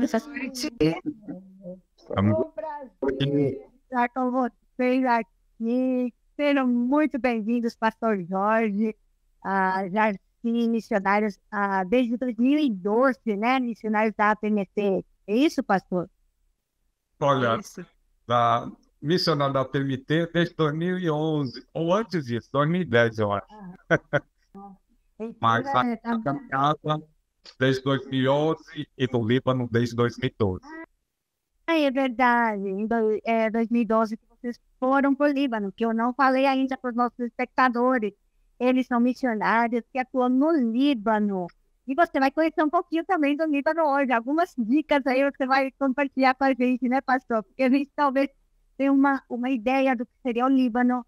Essa suíte. O prazer E estar com vocês aqui. Sejam muito bem-vindos, Pastor Jorge, Jardim Missionários, desde 2012, né? Missionários da APMT. É isso, pastor? olha, Isso. da missionário da PMT desde 2011, ou antes disso, 2010, eu acho. Ah, então, Mas a caminhada desde 2011 e no Líbano desde 2012. é verdade. Em 2012 que vocês foram para o Líbano, que eu não falei ainda para os nossos espectadores. Eles são missionários que atuam no Líbano. E você vai conhecer um pouquinho também do Líbano hoje. Algumas dicas aí você vai compartilhar com a gente, né, pastor? Porque a gente talvez tenha uma ideia do que seria o Líbano.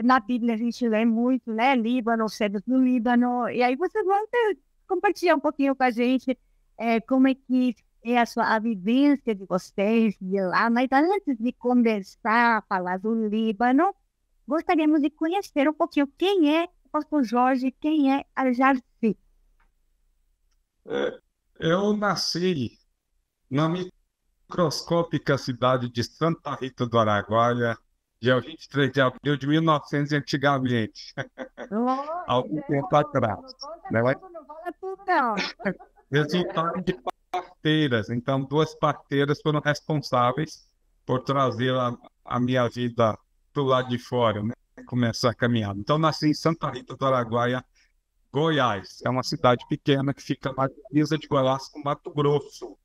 Na Bíblia a gente lê muito, né? Líbano, cedros no Líbano. E aí vocês vão compartilhar um pouquinho com a gente como é que é a vivência de vocês de lá. Mas antes de começar a falar do Líbano, gostaríamos de conhecer um pouquinho quem é o pastor Jorge, quem é a Jarci. É, Eu nasci na microscópica cidade de Santa Rita do Araguaia, dia 23 de abril de 1900, antigamente, algum tempo atrás. Não conta Né? tudo, não fala tudo, não. Resultado de parteiras. Então, duas parteiras foram responsáveis por trazer a minha vida para o lado de fora, né? Começar a caminhar. Então, nasci em Santa Rita do Araguaia, Goiás. É uma cidade pequena que fica na divisa de Goiás com Mato Grosso.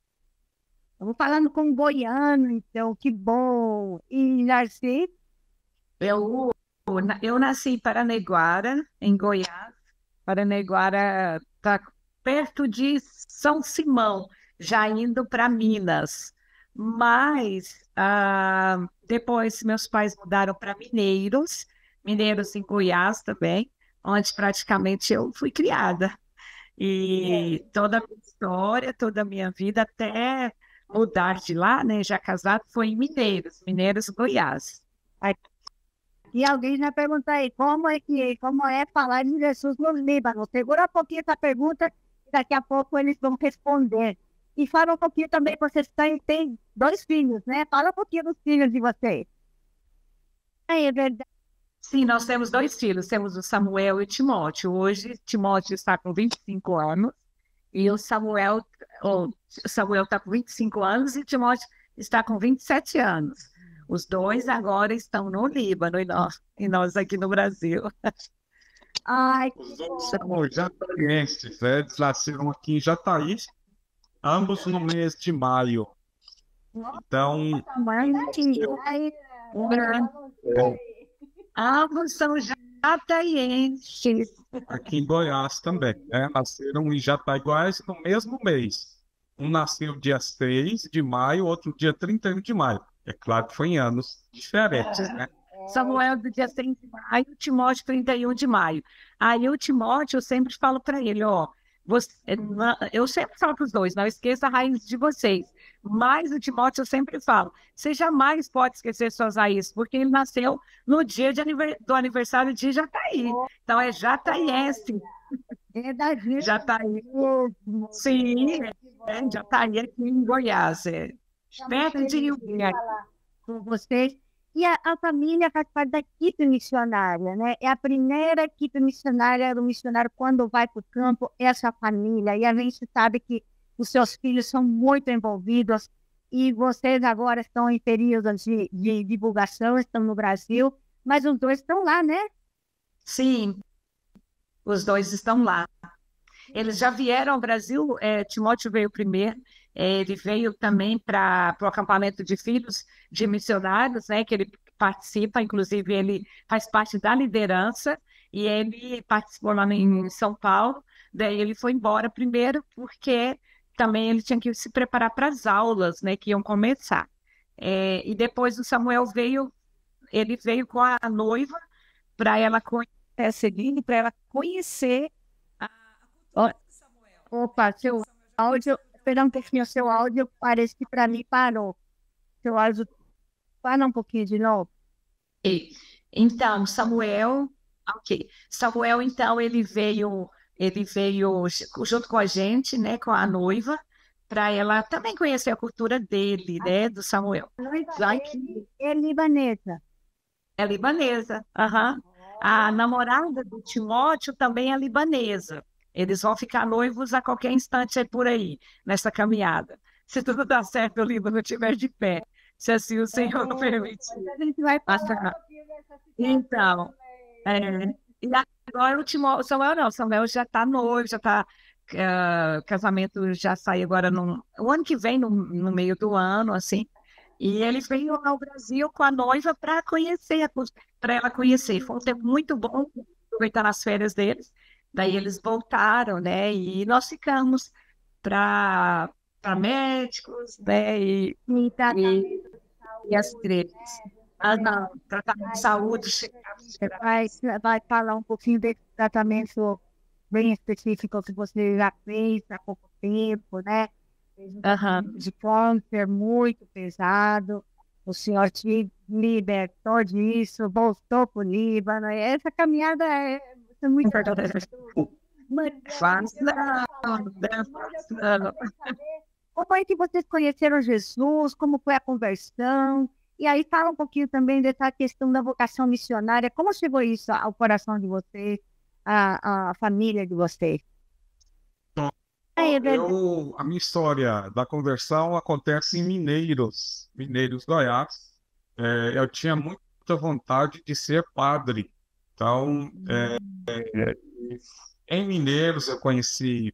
Estamos falando com um goiano, então, que bom. E Jarci? Eu, eu nasci em Paranaiguara, em Goiás. Paranaiguara está perto de São Simão, já indo para Minas. Mas depois meus pais mudaram para Mineiros, Mineiros em Goiás também, onde praticamente eu fui criada. E toda a minha história, toda a minha vida, até mudar de lá, né, já casado, foi em Mineiros, Mineiros, Goiás. E alguém já perguntou aí, como é falar de Jesus no Líbano? Segura um pouquinho essa pergunta, e daqui a pouco eles vão responder. E fala um pouquinho também, vocês têm dois filhos, né? Fala um pouquinho dos filhos de vocês. É verdade. Sim, nós temos dois filhos, temos o Samuel e o Timóteo. Hoje, Timóteo está com 25 anos e o Samuel está com 25 anos e Timóteo está com 27 anos. Os dois agora estão no Líbano e nós aqui no Brasil. Ai, Os dois são jataienses, né? Eles nasceram aqui em Jataí, ambos no mês de maio. Então, mãe, ai, Ambos são jataienses. aqui em Goiás também, né? Nasceram em Jataiguás no mesmo mês. Um nasceu dia 6 de maio, outro dia 31 de maio. É claro que foi em anos diferentes, né? Samuel do dia 30 de maio, Timóteo 31 de maio. Aí o Timóteo, eu sempre falo para ele, ó, eu sempre falo para os dois, não esqueça a raiz de vocês. Mas o Timóteo eu sempre falo, você jamais pode esquecer suas raízes, porque ele nasceu no dia do aniversário de Jataí. Então é jataiense, é da gente Jataí. mesmo. Sim, Jataí aqui em Goiás, perto de Rio Verde. Com vocês. E a família faz parte da equipe missionária, né? É a primeira equipe missionária do missionário quando vai para o campo, é essa família. E a gente sabe que os seus filhos são muito envolvidos e vocês agora estão em períodos de divulgação, estão no Brasil, mas os dois estão lá, né? Sim, os dois estão lá. Eles já vieram ao Brasil, Timóteo veio primeiro, ele veio também para o acampamento de filhos de missionários, né, que ele participa, inclusive ele faz parte da liderança, e ele participou lá em São Paulo, daí ele foi embora primeiro, porque também ele tinha que se preparar para as aulas, né, que iam começar. E depois o Samuel ele veio com a noiva, para ela conhecer, para ela conhecer Ó, opa, seu áudio, perdão um pouquinho, seu áudio parece que para mim parou. Seu áudio, para um pouquinho de novo. Então, Samuel, então, ele veio junto com a gente, né, com a noiva, para ela também conhecer a cultura dele, né, do Samuel. Noiva Já dele é libanesa. é libanesa. Aham. A namorada do Timóteo também é libanesa. Eles vão ficar noivos a qualquer instante aí por aí, nessa caminhada. Se tudo dar certo, o Líbano estiver de pé. Se assim o Senhor não permitir. A gente vai falar Passa- um pouquinho dessa situação Então, também. e agora o Samuel não. O Samuel já está noivo, já está. Casamento já sai agora o ano que vem, no meio do ano, assim. E ele veio ao Brasil com a noiva para conhecer, para ela conhecer. Foi um tempo muito bom, aproveitar as férias deles. Daí eles voltaram, né? E nós ficamos para médicos, né? E E, tratamento e as três. Não, tratamento de saúde. vai falar um pouquinho desse tratamento bem específico que você já fez há pouco tempo, né? Fez um Aham. tratamento de câncer muito pesado. O senhor te libertou disso, voltou para o Líbano. Essa caminhada é muito Fácil não, não, fácil não. Como é que vocês conheceram Jesus? Como foi a conversão? E aí fala um pouquinho também dessa questão da vocação missionária. Como chegou isso ao coração de vocês, à família de vocês? É verdade. A minha história da conversão acontece em Mineiros, Goiás. Eu tinha muita vontade de ser padre. Então, em Mineiros eu conheci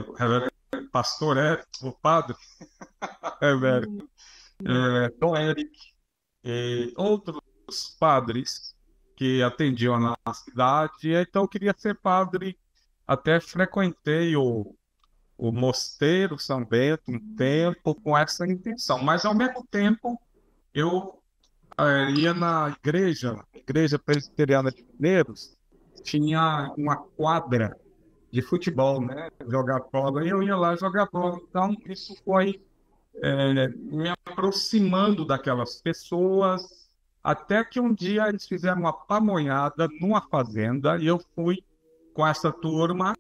o reverendo pastor o padre, reverendo Dom Eric, e outros padres que atendiam na cidade. Então eu queria ser padre, até frequentei o Mosteiro São Bento um tempo com essa intenção, mas ao mesmo tempo eu ia na Igreja Presbiteriana de Mineiros, tinha uma quadra de futebol, né? Jogar bola, e eu ia lá jogar bola. Então isso foi me aproximando daquelas pessoas, até que um dia eles fizeram uma pamonhada numa fazenda, e eu fui com essa turma.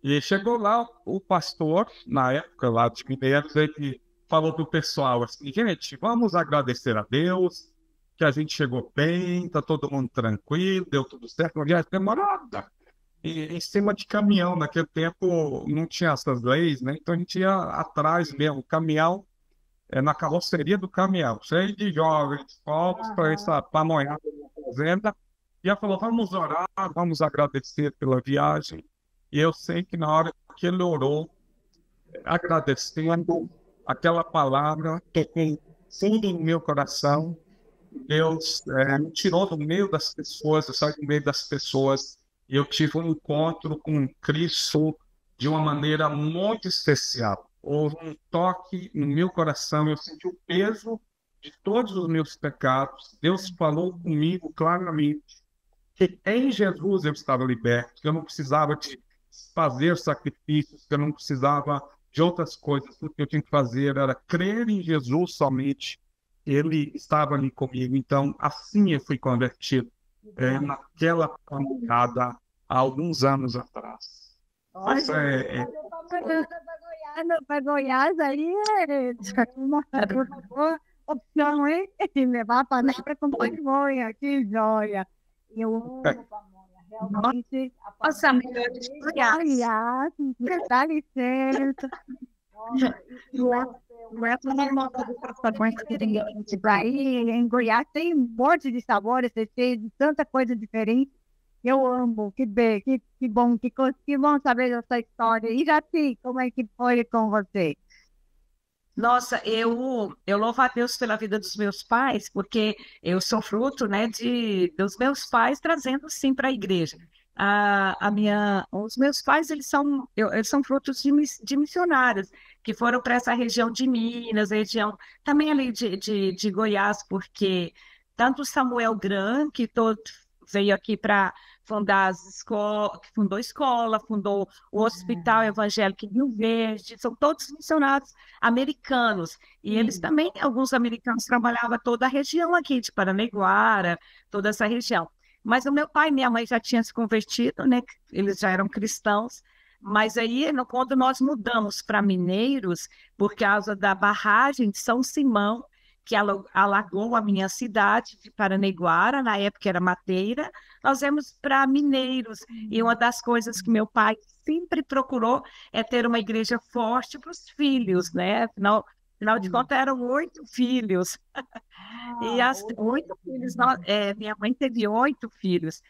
E chegou lá o pastor, na época lá de Mineiros, ele falou para o pessoal assim: gente, vamos agradecer a Deus, que a gente chegou bem, tá todo mundo tranquilo, deu tudo certo, uma viagem demorada. E em cima de caminhão, naquele tempo não tinha essas leis, né? Então a gente ia atrás mesmo, o caminhão, na carroceria do caminhão, cheio de jovens, povos para essa pamonhada na fazenda. E ela falou: vamos orar, vamos agradecer pela viagem. E eu sei que na hora que ele orou, agradecendo, aquela palavra tocou fundo no meu coração. Deus me tirou do meio das pessoas, eu saí do meio das pessoas, e eu tive um encontro com Cristo de uma maneira muito especial. Houve um toque no meu coração, eu senti o peso de todos os meus pecados. Deus falou comigo claramente que em Jesus eu estava liberto, que eu não precisava de fazer sacrifícios, que eu não precisava de outras coisas. O que eu tinha que fazer era crer em Jesus somente. Ele estava ali comigo. Então, assim eu fui convertido, naquela caminhada há alguns anos atrás. Isso Para Goiás, aí uma boa opção, hein? Levar a panela com pamonha, que joia. Eu amo pamonha, realmente. Nossa, melhor de Goiás. Dá licença. Em Goiás tem um monte de sabores, de tanta coisa diferente. Eu amo, que bom, que bom saber dessa história. E Jaci, como é que foi com você? Nossa, eu louvo a Deus pela vida dos meus pais, porque eu sou fruto, né, dos meus pais trazendo sim para a igreja. Os meus pais, eles são frutos de missionários que foram para essa região de Minas, região também ali de Goiás, porque tanto Samuel Gran, que veio aqui para fundar as escolas, fundou escola, fundou o Hospital Evangélico em Rio Verde, são todos missionários americanos. E eles também, alguns americanos, trabalhavam toda a região aqui, de Paranaiguara, toda essa região. Mas o meu pai e minha mãe já tinham se convertido, né? Eles já eram cristãos. Mas aí, quando nós mudamos para Mineiros, por causa da barragem de São Simão, que alagou a minha cidade de Paranaiguara, na época era Mateira, nós viemos para Mineiros. E uma das coisas que meu pai sempre procurou é ter uma igreja forte para os filhos, né? Afinal de contas, eram 8 filhos. E as 8 filhos, minha mãe teve 8 filhos.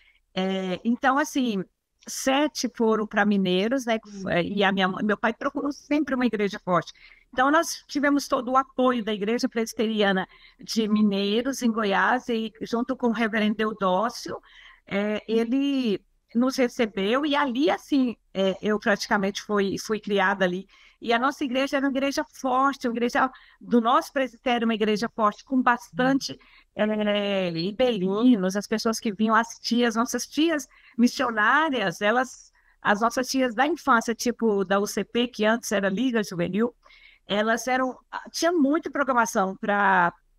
Então, assim, 7 foram para Mineiros, né? E meu pai procurou sempre uma igreja forte. Então, nós tivemos todo o apoio da Igreja Presbiteriana de Mineiros, em Goiás, e junto com o reverendo Deodócio, ele nos recebeu, e ali, assim, eu praticamente fui criada ali. E a nossa igreja era uma igreja forte, uma igreja do nosso presbitério, uma igreja forte, com bastante ribeirinhos, as pessoas que vinham, nossas tias missionárias, as nossas tias da infância, tipo da UCP, que antes era Liga Juvenil, elas tinha muita programação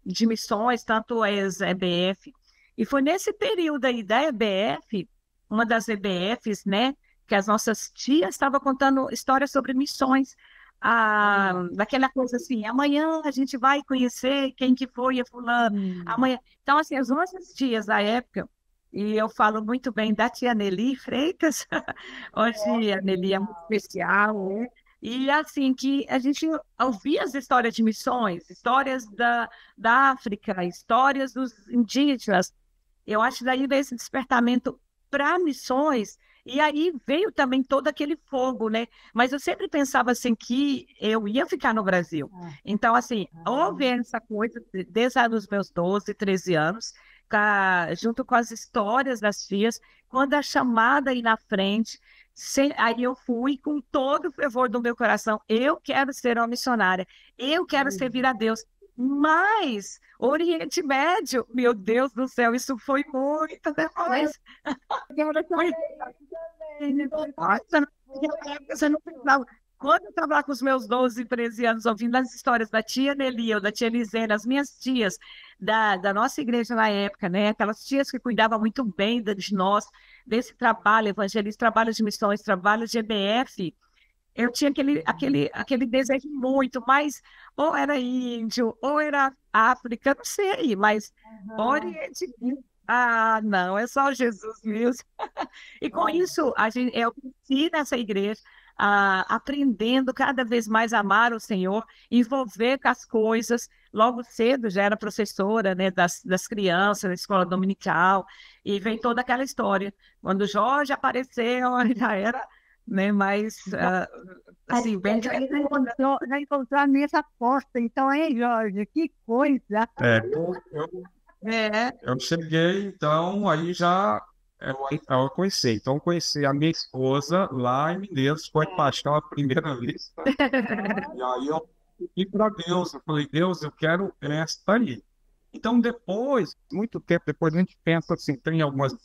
de missões, tanto as EBF, e foi nesse período aí da EBF, uma das EBFs, né, que as nossas tias estavam contando histórias sobre missões, daquela coisa assim, amanhã a gente vai conhecer quem que foi a fulana, amanhã. Então, assim, as nossas tias da época, e eu falo muito bem da tia Nelly Freitas, hoje a Nelly é muito especial, né? E assim, que a gente ouvia as histórias de missões, histórias da África, histórias dos indígenas. Eu acho que daí veio esse despertamento para missões, e aí veio também todo aquele fogo, né? Mas eu sempre pensava assim que eu ia ficar no Brasil. Então, assim, houve essa coisa desde os meus 12, 13 anos, junto com as histórias das tias, quando a chamada aí na frente, aí eu fui com todo o fervor do meu coração. Eu quero ser uma missionária, eu quero servir a Deus. Mas Oriente Médio, meu Deus do céu, isso foi muito depois. Você não pensava. Quando eu estava lá com os meus 12, 13 anos, ouvindo as histórias da tia Nelly ou da tia Lisena, as minhas tias da nossa igreja na época, né? Aquelas tias que cuidavam muito bem de nós, desse trabalho evangelista, trabalho de missões, trabalho de EBF, eu tinha aquele desejo muito, mas ou era índio, ou era África, não sei, mas Oriente, não, é só Jesus mesmo. E com isso, eu cresci nessa igreja, aprendendo cada vez mais a amar o Senhor, envolver com as coisas. Logo cedo já era professora, né, das crianças, da escola dominical, e vem toda aquela história. Quando o Jorge apareceu, já era, né, mais assim, bem... Já encontrou a mesa posta, então, hein, Jorge? Que coisa! Eu cheguei, então, aí já eu conheci. Então, eu conheci a minha esposa lá em Mineiros, foi paixão a primeira vez. E aí eu pedi para Deus, eu falei, Deus, eu quero esta aí. Então, depois, muito tempo depois, a gente pensa assim, tem algumas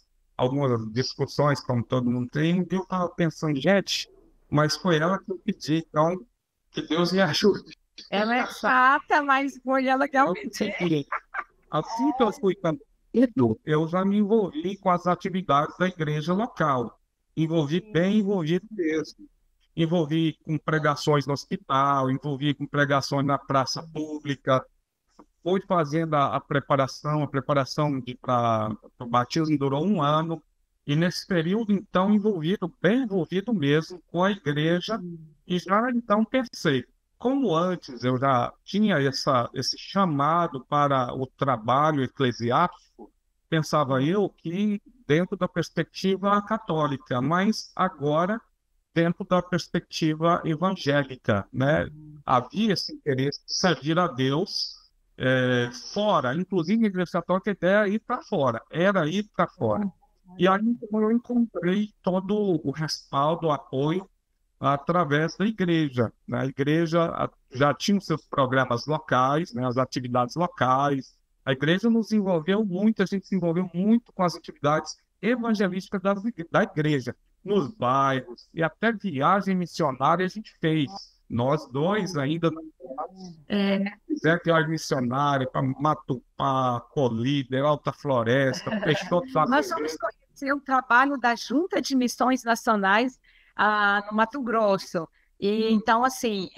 discussões, como todo mundo tem, e eu estava pensando, gente, mas foi ela que eu pedi, então, que Deus me ajude. Ela é chata, mas foi ela que eu pedi. Assim que eu fui candidato, eu já me envolvi com as atividades da igreja local. Envolvi bem envolvido mesmo. Envolvi com pregações no hospital, envolvi com pregações na praça pública. Fui fazendo a preparação para o batismo durou 1 ano. E nesse período, então, bem envolvido mesmo com a igreja. E já então pensei, como antes eu já tinha esse chamado para o trabalho eclesiástico, pensava eu que dentro da perspectiva católica, mas agora dentro da perspectiva evangélica, né? Havia esse interesse de servir a Deus fora, inclusive a igreja católica era ir para fora. E aí então, eu encontrei todo o respaldo, o apoio através da igreja. A igreja já tinha os seus programas locais, né, as atividades locais. A igreja nos envolveu muito, a gente se envolveu muito com as atividades evangelísticas da igreja, nos bairros, e até viagem missionária a gente fez. Nós dois ainda fizemos viagem missionária para Matupá, Colíder, Alta Floresta, Peixoto. Nós vamos conhecer o trabalho da Junta de Missões Nacionais no Mato Grosso. E então, assim,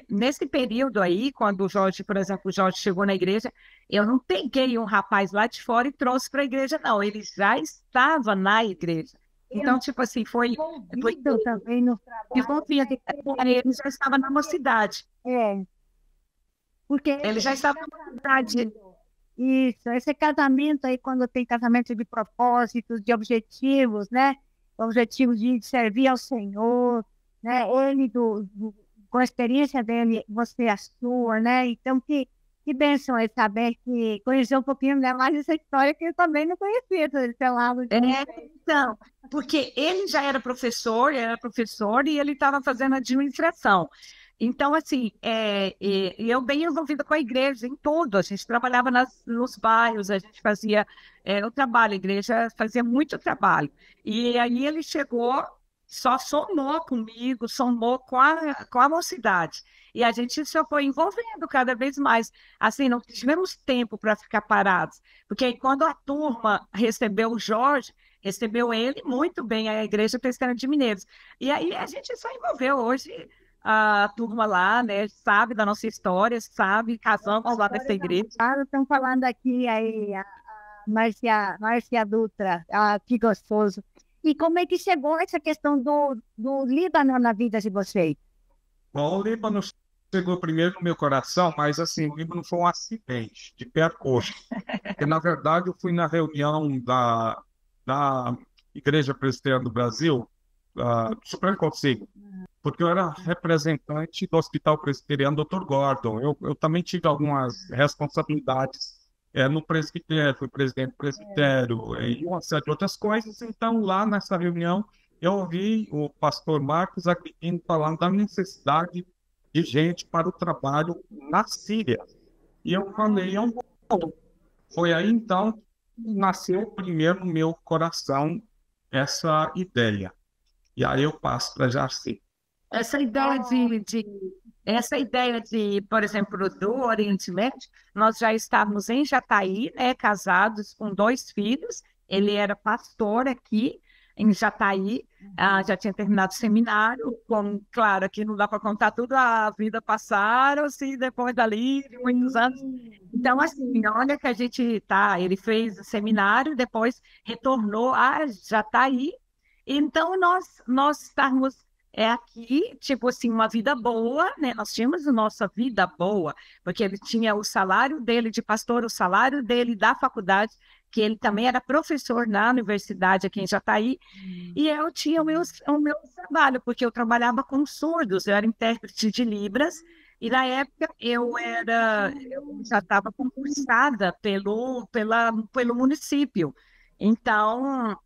nesse período aí, quando o Jorge, por exemplo, o Jorge chegou na igreja, eu não peguei um rapaz lá de fora e trouxe para a igreja, não. Ele já estava na igreja. Então, tipo assim, foi Envolvido também no trabalho. ele já estava na mocidade. Porque Ele já estava na mocidade. isso, esse casamento aí, quando tem casamento de propósitos, de objetivos, né? Objetivos de servir ao Senhor, né? Ele, com a experiência dele, você a sua, né? Então, que bênção é saber que conhecer um pouquinho mais dessa história que eu também não conhecia, sei lá. Então, porque ele já era professor e ele estava fazendo administração. Então, assim, eu bem envolvida com a igreja em tudo. A gente trabalhava nos bairros, a gente fazia o trabalho, a igreja fazia muito trabalho. E aí ele chegou, só somou comigo, somou com a mocidade. E a gente só foi envolvendo cada vez mais. Assim, não tivemos tempo para ficar parados. Porque aí, quando a turma recebeu o Jorge, recebeu ele muito bem, a Igreja Presbiteriana de Mineiros. E aí a gente só envolveu hoje a turma lá, né? Sabe da nossa história, sabe, casamos lá nessa igreja. Estão falando aqui aí, a Márcia Dutra, que gostoso. E como é que chegou essa questão do Líbano na vida de vocês? Bom, o Líbano chegou primeiro no meu coração, mas assim, o Líbano foi um acidente de percurso. Porque, na verdade, eu fui na reunião da Igreja Presbiteriana do Brasil, do Supremo Conselho, porque eu era representante do Hospital Presbiteriano Dr. Gordon. Eu também tive algumas responsabilidades no presbitério, fui presidente do presbitério e uma série de outras coisas. Então, lá nessa reunião, eu ouvi o pastor Marcos Agripino falando da necessidade de gente para o trabalho na Síria. E eu falei, foi aí então que nasceu primeiro no meu coração essa ideia. E aí eu passo para Jarci. Essa ideia de, por exemplo, do Oriente Médio, nós já estávamos em Jataí, né, casados com 2 filhos. Ele era pastor aqui em Jataí, já tinha terminado o seminário. Claro, aqui não dá para contar tudo, a vida passaram-se depois dali de muitos anos. Então, assim, olha que a gente ele fez o seminário, depois retornou a Jataí. Então, nós estávamos aqui, tipo assim, uma vida boa, né? Nós tínhamos a nossa vida boa, porque ele tinha o salário dele de pastor, o salário dele da faculdade, que ele também era professor na universidade aqui em Jataí, e eu tinha o meu trabalho, porque eu trabalhava com surdos, eu era intérprete de Libras, e na época eu já estava concursada pelo município. Então,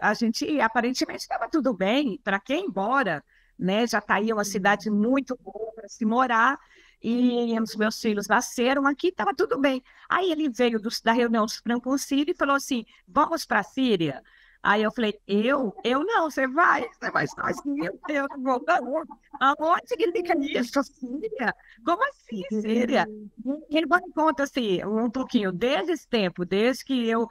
a gente aparentemente estava tudo bem para quem embora, né? Jataí é uma cidade muito boa para se morar e os meus filhos nasceram aqui, estava tudo bem. Aí ele veio da reunião do Supremo Conselho e falou assim: vamos para a Síria? Aí eu falei, eu não, você vai sozinho, eu não vou, não. Aonde que fica isso, Síria? Como assim, Síria? Ele vai me conta assim, um pouquinho, desde esse tempo, desde que eu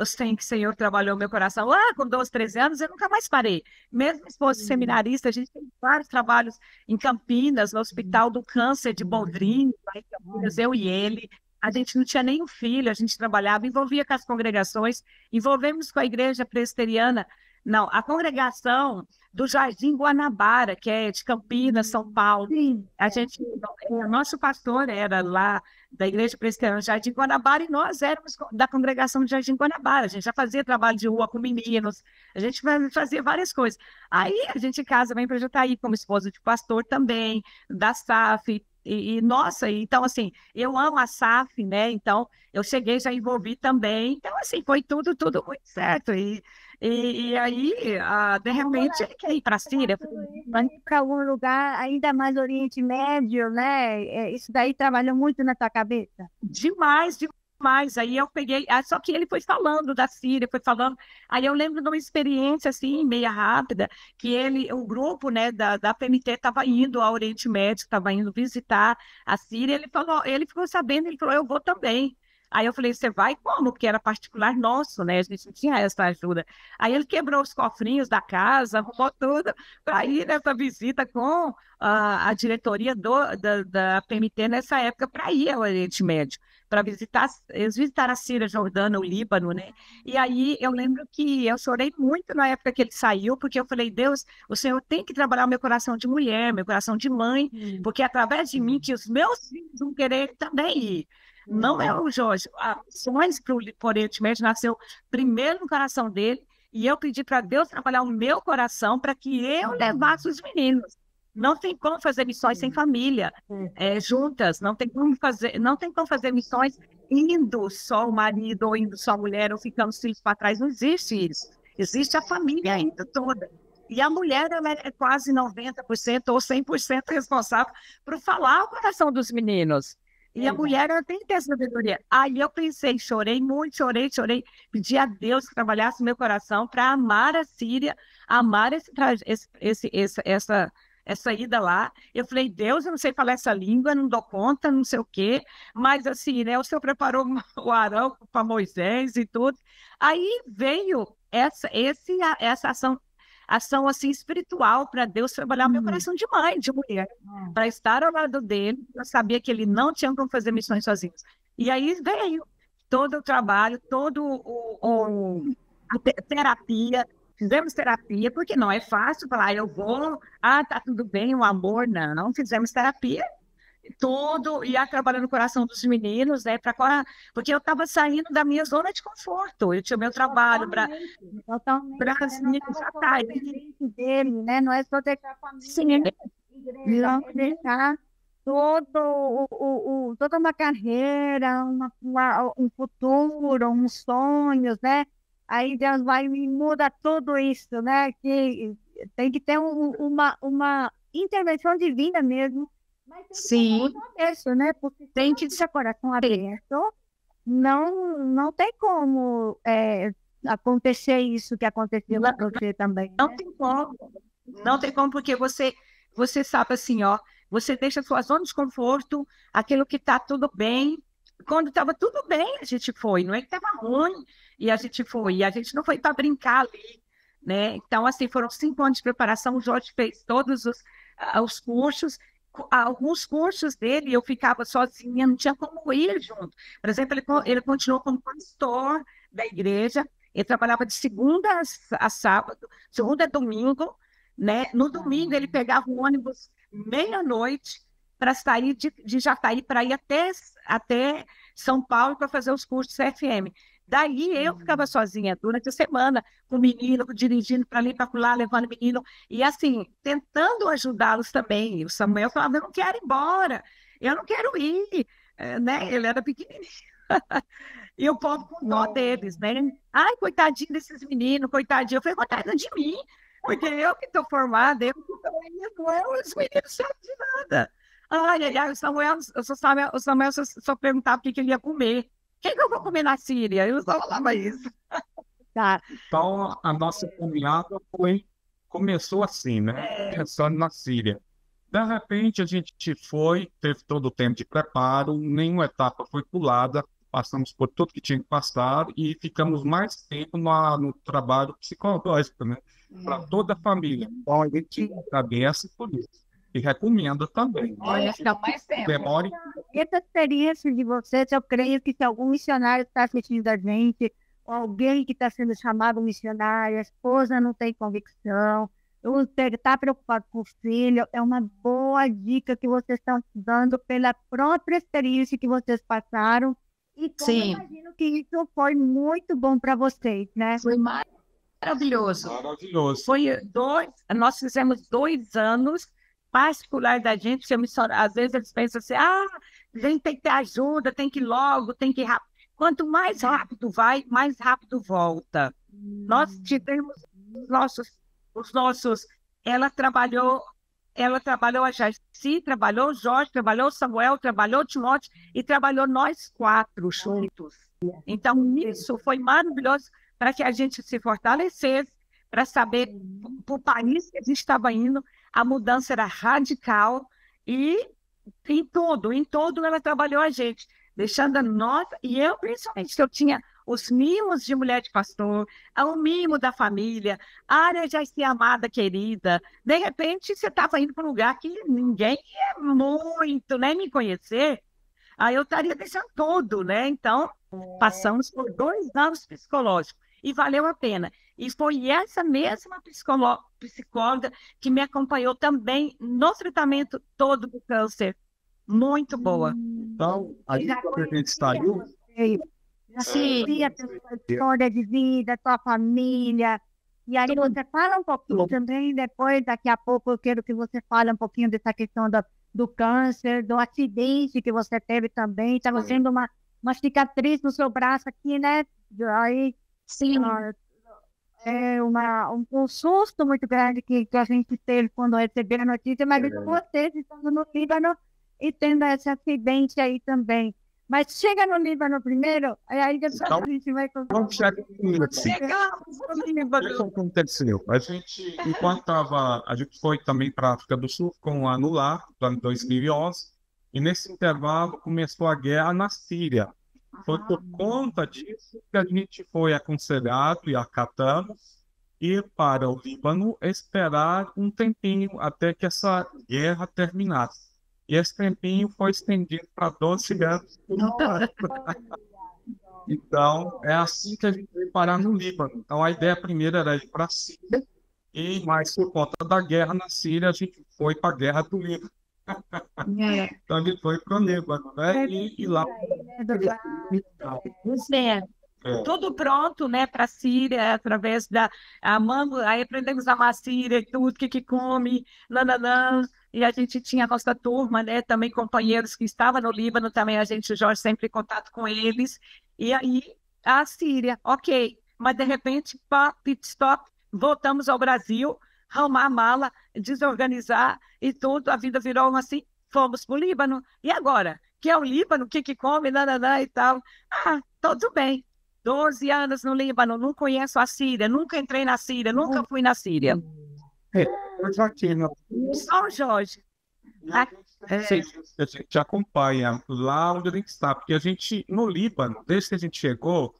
sei que o Senhor trabalhou meu coração lá com 12, 13 anos, eu nunca mais parei. Mesmo se fosse seminarista, a gente tem vários trabalhos em Campinas, no Hospital do Câncer de Boldrini, lá em Campinas, eu e ele. A gente não tinha nenhum filho, a gente trabalhava, envolvia com as congregações, envolvemos com a igreja presbiteriana. Não, a congregação do Jardim Guanabara, que é de Campinas, São Paulo. O nosso pastor era lá da igreja presbiteriana do Jardim Guanabara e nós éramos da congregação do Jardim Guanabara. A gente já fazia trabalho de rua com meninos, a gente fazia várias coisas. Aí a gente casa, vem para Jataí como esposa de pastor também, da SAF. Nossa, então, assim, eu amo a SAF, né? Então, eu cheguei, já envolvi também. Então, assim, foi tudo muito certo. E aí, de repente, ele quer ir para a Síria. Para algum lugar ainda mais Oriente Médio, né? Isso daí trabalhou muito na tua cabeça? Demais. Aí eu peguei, só que ele foi falando da Síria, foi falando. Aí eu lembro de uma experiência assim, meia rápida, que o grupo, né, da PMT estava indo ao Oriente Médio, estava indo visitar a Síria. Ele ficou sabendo, ele falou, eu vou também. Aí eu falei, você vai como? Porque era particular nosso, né? A gente não tinha essa ajuda. Aí ele quebrou os cofrinhos da casa, arrumou tudo para ir nessa visita com a diretoria da PMT nessa época para ir ao Oriente Médio, para visitar, eles visitaram a Síria, Jordânia, o Líbano, né? E aí eu lembro que eu chorei muito na época que ele saiu, porque eu falei, Deus, o Senhor tem que trabalhar o meu coração de mulher, meu coração de mãe, porque é através de mim que os meus filhos vão querer também ir. Não é o Jorge. A Missões para o Oriente Médio nasceu primeiro no coração dele, e eu pedi para Deus trabalhar o meu coração para que eu levasse os meninos. Não tem como fazer missões sem família, juntas. Não tem como fazer missões indo só o marido, ou indo só a mulher, ou ficando os filhos para trás. Não existe isso. Existe a família ainda toda. E a mulher, ela é quase 90% ou 100% responsável por falar o coração dos meninos. E a mulher, ela tem que ter essa sabedoria. Aí eu pensei, chorei muito, chorei. Pedi a Deus que trabalhasse o meu coração para amar a Síria, amar essa ida lá. Eu falei, Deus, eu não sei falar essa língua, não dou conta, não sei o quê. Mas assim, né, o Senhor preparou o Arão para Moisés e tudo. Aí veio essa ação assim espiritual para Deus trabalhar meu coração de mãe, de mulher, para estar ao lado dele. Eu sabia que ele não tinha como fazer missões sozinho. E aí veio todo o trabalho, terapia. Fizemos terapia, porque não é fácil falar, eu vou, tá tudo bem, o amor, não. Fizemos terapia, tudo, ia trabalhando no coração dos meninos, né? Porque eu estava saindo da minha zona de conforto. Eu tinha meu trabalho para as meninas já tá dele, né? Não é só deixar a família. Não deixar toda uma carreira, um futuro, uns sonhos, né? Aí Deus vai e muda tudo isso, né? Que tem que ter uma intervenção divina mesmo. Mas sim, isso, né? Porque tem que ser coração aberto. Não tem como acontecer isso que aconteceu com você também. Não tem como. Não tem como, porque você sabe assim, ó, você deixa a sua zona de conforto, aquilo que está tudo bem. Quando estava tudo bem, a gente foi, não é que estava ruim, e a gente foi. E a gente não foi para brincar ali, né? Então, assim, foram 5 anos de preparação, o Jorge fez todos os cursos. Alguns cursos dele, eu ficava sozinha, não tinha como ir junto. Por exemplo, ele continuou como pastor da igreja, ele trabalhava de segunda a sábado, segunda a domingo, né? No domingo, ele pegava o ônibus meia-noite para sair de Jataí, para ir até São Paulo para fazer os cursos CFM. Daí eu ficava sozinha durante a semana, com o menino, dirigindo para ali, para lá, levando o menino, e assim, tentando ajudá-los também. O Samuel falava, eu não quero ir embora, eu não quero ir, né? Ele era pequenininho. E o povo com dó deles, né? Ai, coitadinho desses meninos, coitadinho. Eu falei, coitadinho de mim, porque eu que estou formada, eu que estou indo, os meninos sabem de nada. Ai, o Samuel só perguntava o que ele ia comer. O que eu vou comer na Síria? Eu só falava isso. Tá. Então, a nossa caminhada começou assim, né? Pensando na Síria. De repente, a gente teve todo o tempo de preparo, nenhuma etapa foi pulada, passamos por tudo que tinha que passar e ficamos mais tempo no trabalho psicológico, né? Para toda a família. Então, a gente agradece por isso. E recomendo também. Olha, fica mais tempo. Demore. Essa experiência de vocês, eu creio que se algum missionário está assistindo a gente, ou alguém que está sendo chamado missionário, a esposa não tem convicção, está preocupado com o filho, é uma boa dica que vocês estão dando pela própria experiência que vocês passaram. E como eu imagino que isso foi muito bom para vocês, né? Foi maravilhoso. Maravilhoso. Nós fizemos 2 anos particular da gente, às vezes eles pensam assim, a gente tem que ter ajuda, tem que ir logo, tem que ir rápido. Quanto mais rápido vai, mais rápido volta. Nós tivemos os nossos, ela trabalhou a Jaci, trabalhou o Jorge, trabalhou o Samuel, trabalhou o Timóteo e trabalhou nós 4 juntos. Então, isso foi maravilhoso para que a gente se fortalecesse, para saber para o país que a gente estava indo, a mudança era radical e em tudo ela trabalhou a gente. deixando a nota, e eu, principalmente, que eu tinha os mimos de mulher de pastor, o mimo da família, a área de ser amada, querida. De repente, você estava indo para um lugar que ninguém ia muito, nem me conhecer, aí eu estaria deixando tudo, né? Então, passamos por 2 anos psicológicos e valeu a pena. E foi essa mesma psicóloga que me acompanhou também no tratamento todo do câncer. Muito boa. Então, aí quando a gente saiu, Sim, a tua história de vida, tua família. E aí você fala um pouquinho também, depois, daqui a pouco, eu quero que você fale um pouquinho dessa questão do câncer, do acidente que você teve também. Estava sendo uma cicatriz no seu braço aqui, né? Aí, Sim. é um susto muito grande que a gente teve quando recebeu a notícia, mas vocês estando no Líbano e tendo esse acidente aí também. Mas chega no Líbano primeiro, aí depois a gente vai... vamos chegar comigo assim. O que aconteceu? A gente, enquanto estava, a gente foi também para a África do Sul com um ano lá, em 2011, e nesse intervalo começou a guerra na Síria. Foi por conta disso que a gente foi aconselhado e acatamos ir para o Líbano esperar um tempinho até que essa guerra terminasse. E esse tempinho foi estendido para 12 anos. Então, é assim que a gente veio parar no Líbano. Então, a ideia primeira era ir para a Síria, mas por conta da guerra na Síria, a gente foi para a guerra do Líbano. Então, a gente foi para o Líbano, né? E lá... Tudo pronto, né, para a Síria, através da amamos, aí aprendemos a amar a Síria e tudo, que come, nananã, e a gente tinha a nossa turma, né, também companheiros que estavam no Líbano, também a gente, Jorge, sempre em contato com eles, e aí a Síria, ok, mas de repente, pit stop, voltamos ao Brasil, arrumar a mala, desorganizar e tudo, a vida virou assim, fomos para o Líbano, e agora? Que é o Líbano, que come, nananã e tal, tudo bem. 12 anos no Líbano, não conheço a Síria, nunca entrei na Síria, nunca fui na Síria. Eu já tinha. Só o Jorge. A gente acompanha lá onde a gente está, porque a gente, no Líbano, desde que a gente chegou,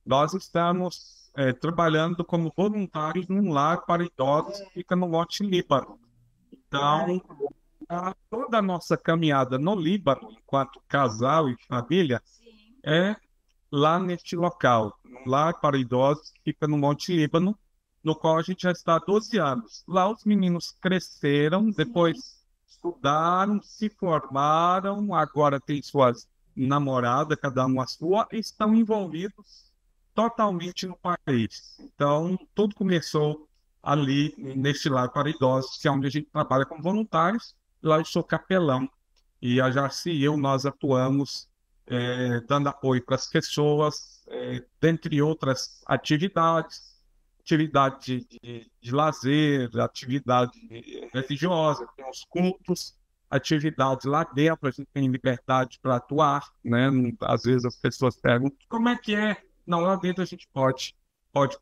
nós estamos trabalhando como voluntários num lar para idosos que fica no Monte Líbano. Então, toda a nossa caminhada no Líbano, enquanto casal e família, é lá neste local, um lar para idosos que fica no Monte Líbano, no qual a gente já está há 12 anos. Lá os meninos cresceram, depois estudaram, se formaram, agora têm suas namoradas, cada uma a sua, e estão envolvidos totalmente no país. Então, tudo começou ali, neste lar para idosos, que é onde a gente trabalha como voluntários. Lá eu sou capelão, e a Jarci e eu, nós atuamos dando apoio para as pessoas, dentre outras atividades de lazer, atividade religiosa, tem os cultos, atividades lá dentro, a gente tem liberdade para atuar, né? Às vezes as pessoas perguntam, como é que é? Não, lá dentro a gente pode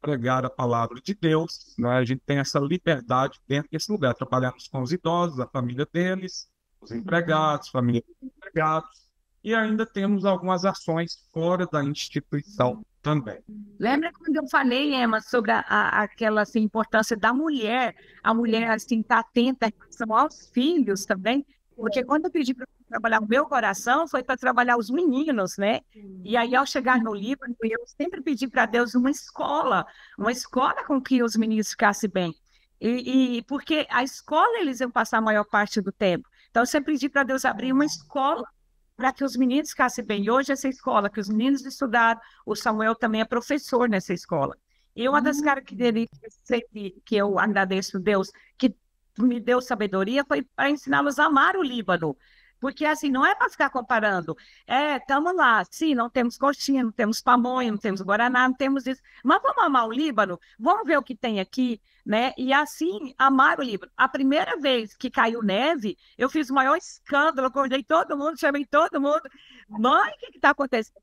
pregar a palavra de Deus, né? A gente tem essa liberdade dentro desse lugar, trabalhamos com os idosos, a família deles, os empregados, família dos empregados, e ainda temos algumas ações fora da instituição também. Lembra quando eu falei, Emma, sobre aquela assim, importância da mulher, a mulher assim, estar atenta em relação aos filhos também? Porque quando eu pedi para trabalhar o meu coração, foi para trabalhar os meninos, né? E aí, ao chegar no Líbano, eu sempre pedi para Deus uma escola com que os meninos ficassem bem. E porque a escola eles iam passar a maior parte do tempo. Então, eu sempre pedi para Deus abrir uma escola para que os meninos ficassem bem. E hoje, essa escola que os meninos estudaram, o Samuel também é professor nessa escola. E uma das características que eu agradeço a Deus, que me deu sabedoria, foi para ensiná-los a amar o Líbano. Porque, assim, não é para ficar comparando. Estamos lá, sim, não temos coxinha, não temos pamonha, não temos guaraná, não temos isso. Mas vamos amar o Líbano? Vamos ver o que tem aqui, né? E, assim, amar o Líbano. A primeira vez que caiu neve, eu fiz o maior escândalo, acordei todo mundo, chamei todo mundo. Mãe, o que está acontecendo?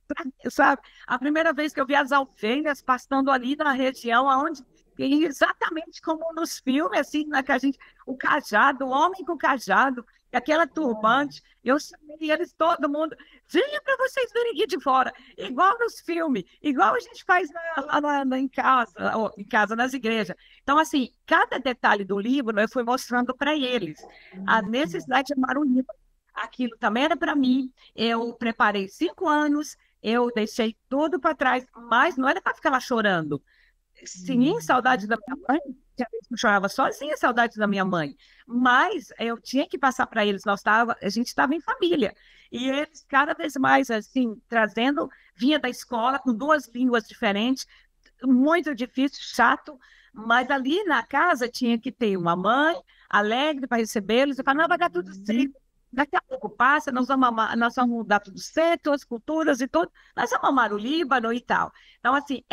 Sabe? A primeira vez que eu vi as alfengas passando ali na região, onde exatamente como nos filmes, assim, né, que a gente, o cajado, o homem com o cajado, aquela turbante, eu chamei eles, todo mundo, venha para vocês verem aqui de fora, igual nos filmes, igual a gente faz em casa, nas igrejas. Então, assim, cada detalhe do livro eu fui mostrando para eles a necessidade de amar o livro. Aquilo também era para mim. Eu preparei 5 anos, eu deixei tudo para trás, mas não era para ficar lá chorando. Sim, saudade da minha mãe. Tinha vez que eu chorava sozinha, saudade da minha mãe. Mas eu tinha que passar para eles. A gente estava em família. E eles, cada vez mais, assim, trazendo, vinha da escola com 2 línguas diferentes, muito difícil, chato. Mas ali na casa tinha que ter uma mãe alegre para recebê-los. Eu falava, não, vai dar tudo certo. Daqui a pouco passa, nós vamos dar tudo certo, as culturas e tudo. Nós vamos amar o Líbano e tal. Então, assim,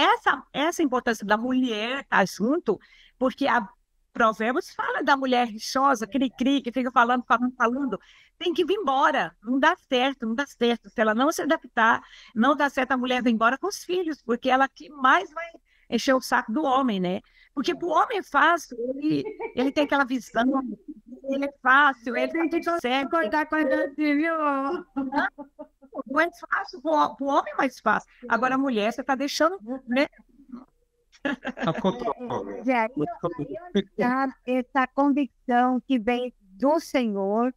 essa importância da mulher estar junto, porque a Provérbios fala da mulher rixosa, cri-cri, que fica falando, falando, falando, tem que vir embora. Não dá certo, não dá certo. Se ela não se adaptar, não dá certo a mulher vir embora com os filhos, porque ela que mais vai encher o saco do homem, né? Porque para o homem é fácil, ele tem aquela visão, ele é fácil, ele tem que Cortar com a gente, viu? não é fácil, para o homem é mais fácil. Agora a mulher, você está deixando, né? A controvérsia. Zé, essa convicção que vem do Senhor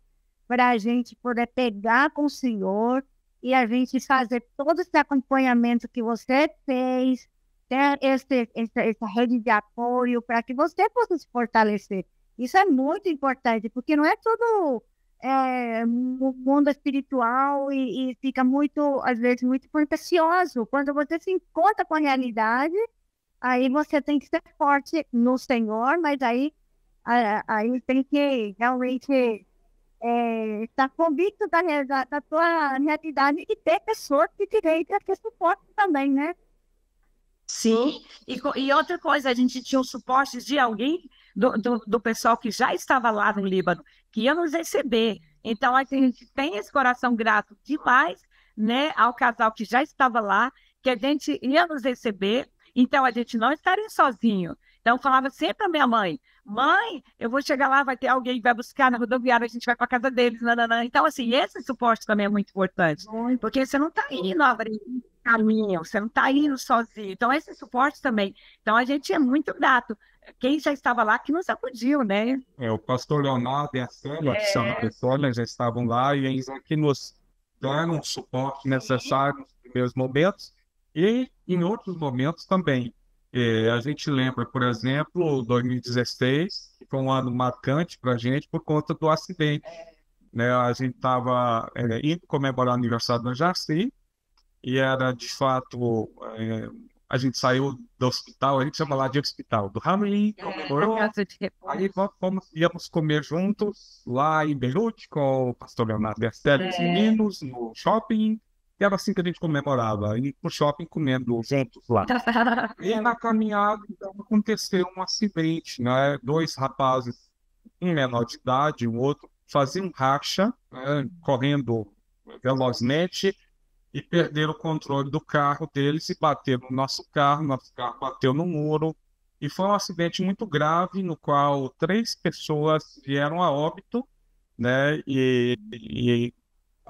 para a gente poder pegar com o Senhor e a gente fazer todo esse acompanhamento que você fez, ter essa rede de apoio para que você possa se fortalecer. Isso é muito importante, porque não é todo mundo espiritual e fica muito, às vezes, muito fantasioso. Quando você se encontra com a realidade, aí você tem que ser forte no Senhor, mas aí tem que realmente estar convicto da tua realidade e ter pessoas que te deem esse suporte também, né? Sim, e outra coisa, a gente tinha o suporte de alguém do pessoal que já estava lá no Líbano, que ia nos receber. Então, a gente tem esse coração grato demais, né, ao casal que já estava lá, que a gente ia nos receber, então a gente não estaria sozinho. Então, eu falava sempre à minha mãe, mãe, eu vou chegar lá, vai ter alguém que vai buscar na rodoviária, a gente vai para casa deles, nananã. Então, assim, esse suporte também é muito importante, porque você não está indo abrir caminho, você não está indo sozinho. Então, esse suporte também. Então, a gente é muito grato. Quem já estava lá que nos acudiu, né? O pastor Leonardo e a Sandra, que são pessoas, já estavam lá e eles aqui nos deram o suporte necessário nos primeiros momentos e em outros momentos também. A gente lembra, por exemplo, 2016, que foi um ano marcante para a gente por conta do acidente. Né? A gente estava indo comemorar o aniversário da Jaci, e era, de fato, a gente saiu do hospital, a gente chama lá de hospital, do Hamlin, comemorou, aí íamos comer juntos lá em Beirute com o pastor Leonardo e a Estela, os meninos, no shopping, e era assim que a gente comemorava, ir pro shopping comendo juntos lá. E na caminhada, então, aconteceu um acidente, né? 2 rapazes, um menor de idade, o outro, faziam racha, né? Correndo velozmente, e perderam o controle do carro deles e bateram no nosso carro bateu no muro, e foi um acidente muito grave, no qual 3 pessoas vieram a óbito, né, e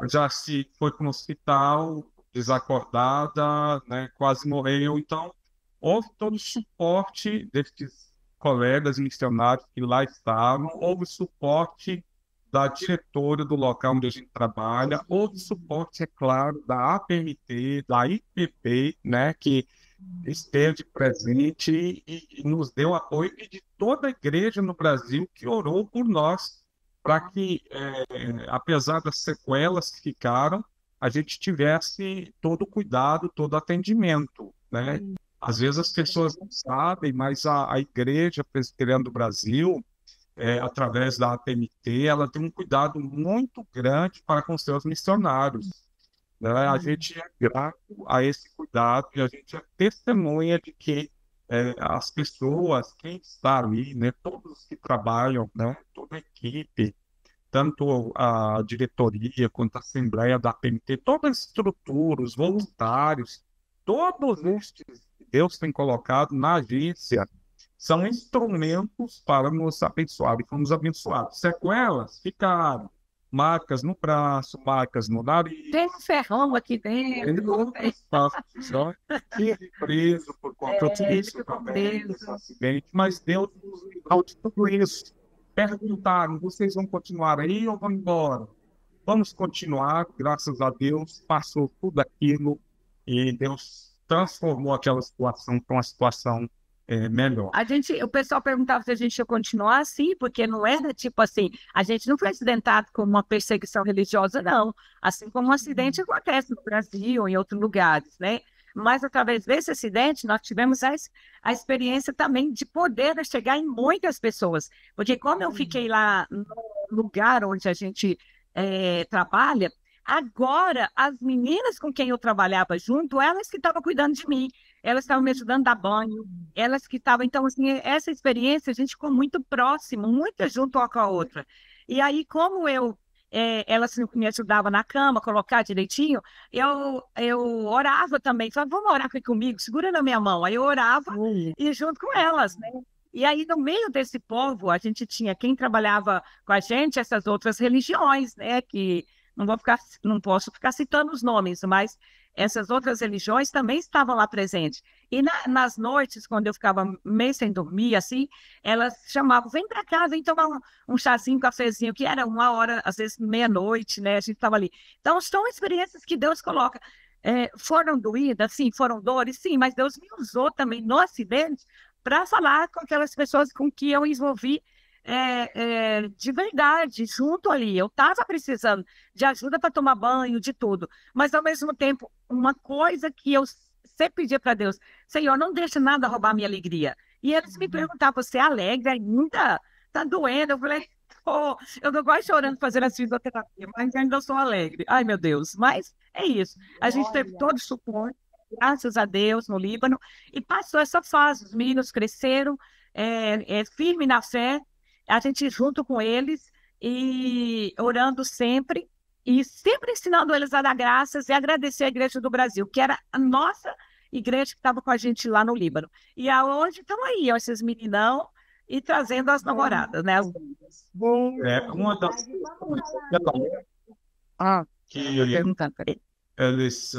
já se foi para o hospital, desacordada, né, quase morreu. Então, houve todo o suporte desses colegas missionários que lá estavam, houve suporte da diretora do local onde a gente trabalha, houve suporte, é claro, da APMT, da IPP, né, que esteve presente e nos deu apoio, e de toda a igreja no Brasil que orou por nós, para que, apesar das sequelas que ficaram, a gente tivesse todo o cuidado, todo o atendimento, né? Às vezes as pessoas não sabem, mas a Igreja Presbiteriana do Brasil, através da APMT, ela tem um cuidado muito grande para com seus missionários, né? A gente é grato a esse cuidado e a gente é testemunha de que as pessoas, quem está ali, né, todos os que trabalham, né, toda a equipe, tanto a diretoria quanto a assembleia da APMT, toda a estrutura, os voluntários, todos estes que Deus tem colocado na agência, são instrumentos para nos abençoar, e fomos abençoados. Sequelas ficaram, marcas no braço, marcas no nariz. Tem um ferrão aqui dentro. Ele preso por conta disso também, desse acidente, mas Deus nos livrou de tudo isso. Perguntaram, vocês vão continuar aí ou vão embora? Vamos continuar, graças a Deus, passou tudo aquilo e Deus transformou aquela situação para uma situação melhor. O pessoal perguntava se a gente ia continuar assim, porque não era tipo assim, a gente não foi acidentado com uma perseguição religiosa, não. Assim como um acidente acontece no Brasil, em outros lugares, né? Mas através desse acidente, nós tivemos a experiência também de poder chegar em muitas pessoas. Porque como eu fiquei lá no lugar onde a gente trabalha, agora as meninas com quem eu trabalhava junto, elas que estavam cuidando de mim, elas estavam me ajudando a dar banho, elas que estavam... Então, assim, essa experiência, a gente ficou muito próximo, muito junto uma com a outra. E aí, como elas me ajudavam na cama, colocar direitinho, eu orava também, falava, vamos orar aqui comigo, segura na minha mão. Aí eu orava e junto com elas, né? E aí, no meio desse povo, a gente tinha quem trabalhava com a gente, essas outras religiões, né? Que não posso ficar citando os nomes, mas essas outras religiões também estavam lá presentes. E nas noites, quando eu ficava meio sem dormir, assim, elas chamavam, vem para cá, vem tomar um chazinho, um cafezinho, que era 1 hora, às vezes meia-noite, né? A gente estava ali. Então, são experiências que Deus coloca. Foram doídas, sim, foram dores, sim, mas Deus me usou também no acidente para falar com aquelas pessoas com que eu envolvi de verdade, junto ali. Eu estava precisando de ajuda para tomar banho, de tudo. Mas, ao mesmo tempo, uma coisa que eu sempre pedia para Deus, Senhor, não deixa nada roubar minha alegria. E eles me perguntavam, você é alegre ainda? Tá doendo? Eu falei, eu não gosto chorando fazendo as fisioterapia, mas ainda sou alegre. Ai, meu Deus. Mas é isso. A gente teve todo o suporte, graças a Deus, no Líbano, e passou essa fase. Os meninos cresceram, firme na fé, a gente junto com eles e orando sempre e sempre ensinando eles a dar graças e agradecer a Igreja do Brasil, que era a nossa igreja que estava com a gente lá no Líbano. E hoje estão aí, esses meninão, e trazendo as namoradas, né? Uma das que eles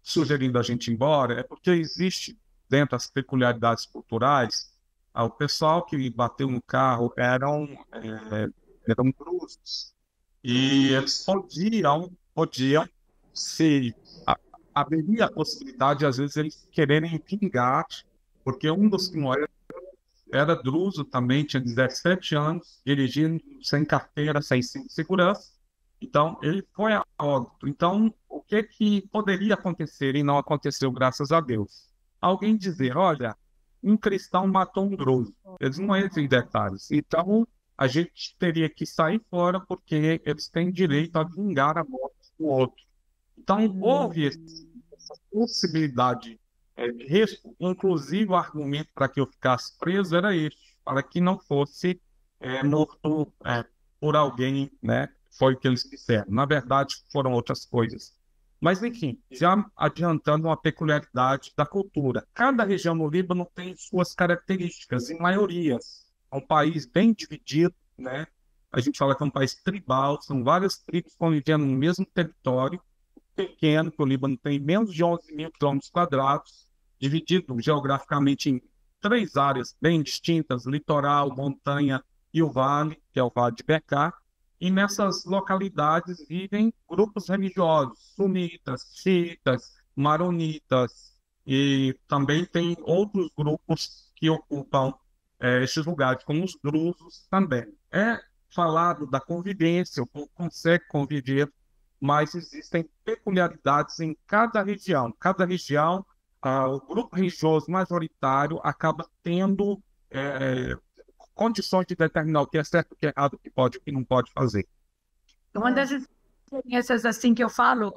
sugerindo a gente ir embora é porque existe dentro das peculiaridades culturais. O pessoal que bateu no carro eram drusos. E eles podiam se haveria a possibilidade, às vezes, eles quererem vingar, porque um dos senhores era druso também, tinha 17 anos, dirigindo sem carteira, sem cinto de segurança. Então, ele foi a óbito. Então, o que poderia acontecer e não aconteceu, graças a Deus? Alguém dizer, olha, um cristão matou um druso. Eles não entram em detalhes. Então, a gente teria que sair fora porque eles têm direito a vingar a morte do outro. Então, houve essa possibilidade de risco. Inclusive, o argumento para que eu ficasse preso era este, para que não fosse morto por alguém, né? Foi o que eles disseram. Na verdade, foram outras coisas. Mas, enfim, já adiantando uma peculiaridade da cultura. Cada região no Líbano tem suas características, em maiorias. É um país bem dividido, né? A gente fala que é um país tribal, são várias tribos convivendo no mesmo território, pequeno, que o Líbano tem menos de 11 mil quilômetros quadrados, dividido geograficamente em 3 áreas bem distintas, litoral, montanha e o vale, que é o Vale de Bekaa. E nessas localidades vivem grupos religiosos, sunitas, xiitas, maronitas, e também tem outros grupos que ocupam esses lugares, como os drusos também. É falado da convivência, o povo consegue conviver, mas existem peculiaridades em cada região. Cada região, o grupo religioso majoritário acaba tendo condições de determinar o que é certo, o que é errado, o que pode e o que não pode fazer. Uma das experiências assim que eu falo,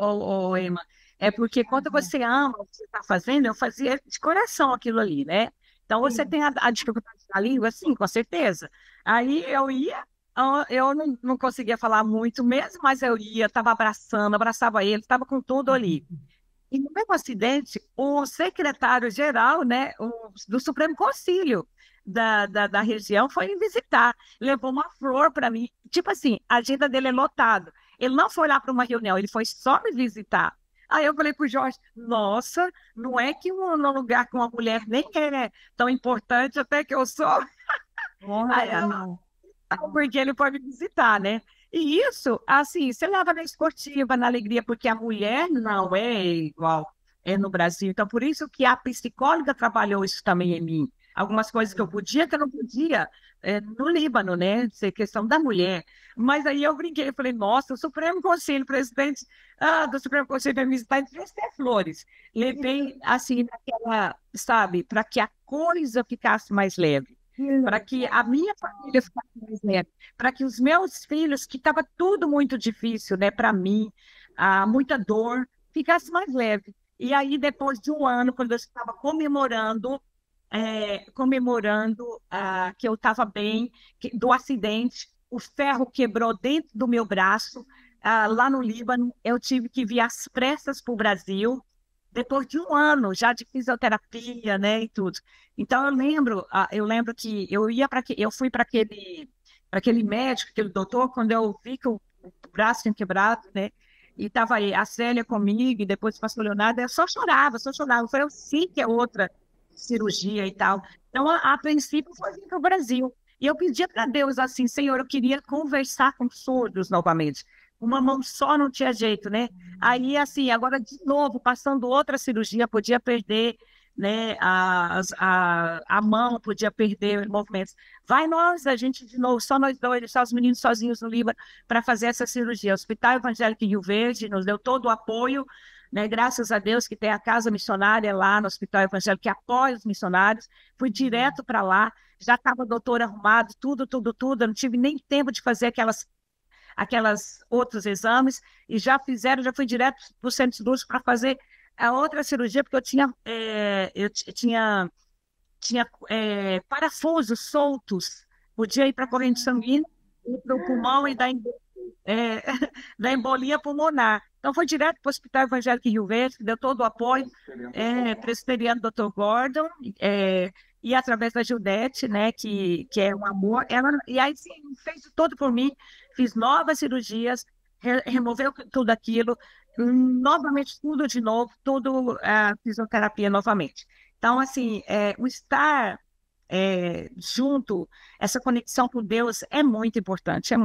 Emma, é porque quando você ama o que você está fazendo, eu fazia de coração aquilo ali, né? Então você tem a dificuldade da língua, sim, com certeza. Aí eu não conseguia falar muito mesmo, mas eu ia, estava abraçava ele, estava com tudo ali. E no mesmo acidente, o secretário-geral, né, do Supremo Conselho da região foi me visitar, levou uma flor para mim. Tipo assim, a agenda dele é lotada. Ele não foi lá para uma reunião, ele foi só me visitar. Aí eu falei para o Jorge, nossa, não é que um lugar com uma mulher nem é tão importante até que eu sou. Aí, Olha, porque ele pode visitar, né? E isso, assim, você leva na esportiva, na alegria, porque a mulher não é igual é no Brasil. Então, por isso que a psicóloga trabalhou isso também em mim. Algumas coisas que eu podia, que eu não podia, no Líbano, né? Ser questão da mulher. Mas aí eu brinquei, eu falei, nossa, o Supremo Conselho, o presidente do Supremo Conselho vai me visitar em Três Flores. Levei, assim, naquela, sabe, para que a coisa ficasse mais leve, que para legal. que a minha família ficasse mais leve, para que os meus filhos, que estava tudo muito difícil, né, para mim, muita dor, ficasse mais leve. E aí, depois de um ano, quando eu estava comemorando que eu estava bem, do acidente, o ferro quebrou dentro do meu braço, lá no Líbano, eu tive que vir às pressas para o Brasil, depois de um ano já de fisioterapia, né, e tudo. Então eu lembro que eu fui para aquele médico, aquele doutor, quando eu vi que o braço tinha quebrado, né? E estava aí a Célia comigo, e depois o pastor Leonardo, eu só chorava, só chorava. Eu falei, eu sei que é outra cirurgia e tal. Então, a princípio, foi vir para o Brasil. E eu pedia para Deus assim, Senhor, eu queria conversar com surdos novamente. Uma mão só não tinha jeito, né? Aí, assim, agora de novo, passando outra cirurgia, podia perder, né, a mão, podia perder movimentos. Vai nós, a gente de novo, só nós dois, deixar os meninos sozinhos no Líbano para fazer essa cirurgia. O Hospital Evangélico em Rio Verde nos deu todo o apoio, né? Graças a Deus que tem a casa missionária lá no Hospital Evangélico que apoia os missionários. Fui direto para lá, já estava doutor arrumado, tudo, tudo, tudo. Eu não tive nem tempo de fazer aquelas outros exames e já fui direto para o centro cirúrgico para fazer a outra cirurgia, porque eu tinha parafusos soltos, podia ir para a corrente sanguínea, ir para o pulmão e é, da embolia pulmonar. Então, foi direto para o Hospital Evangélico em Rio Verde, que deu todo o apoio, presbiteriano Dr. Gordon, e através da Gildete, né, que é um amor, e aí sim, fez tudo por mim, fiz novas cirurgias, removeu tudo aquilo, novamente tudo de novo, tudo fisioterapia novamente. Então, assim, o estar junto, essa conexão com Deus é muito importante,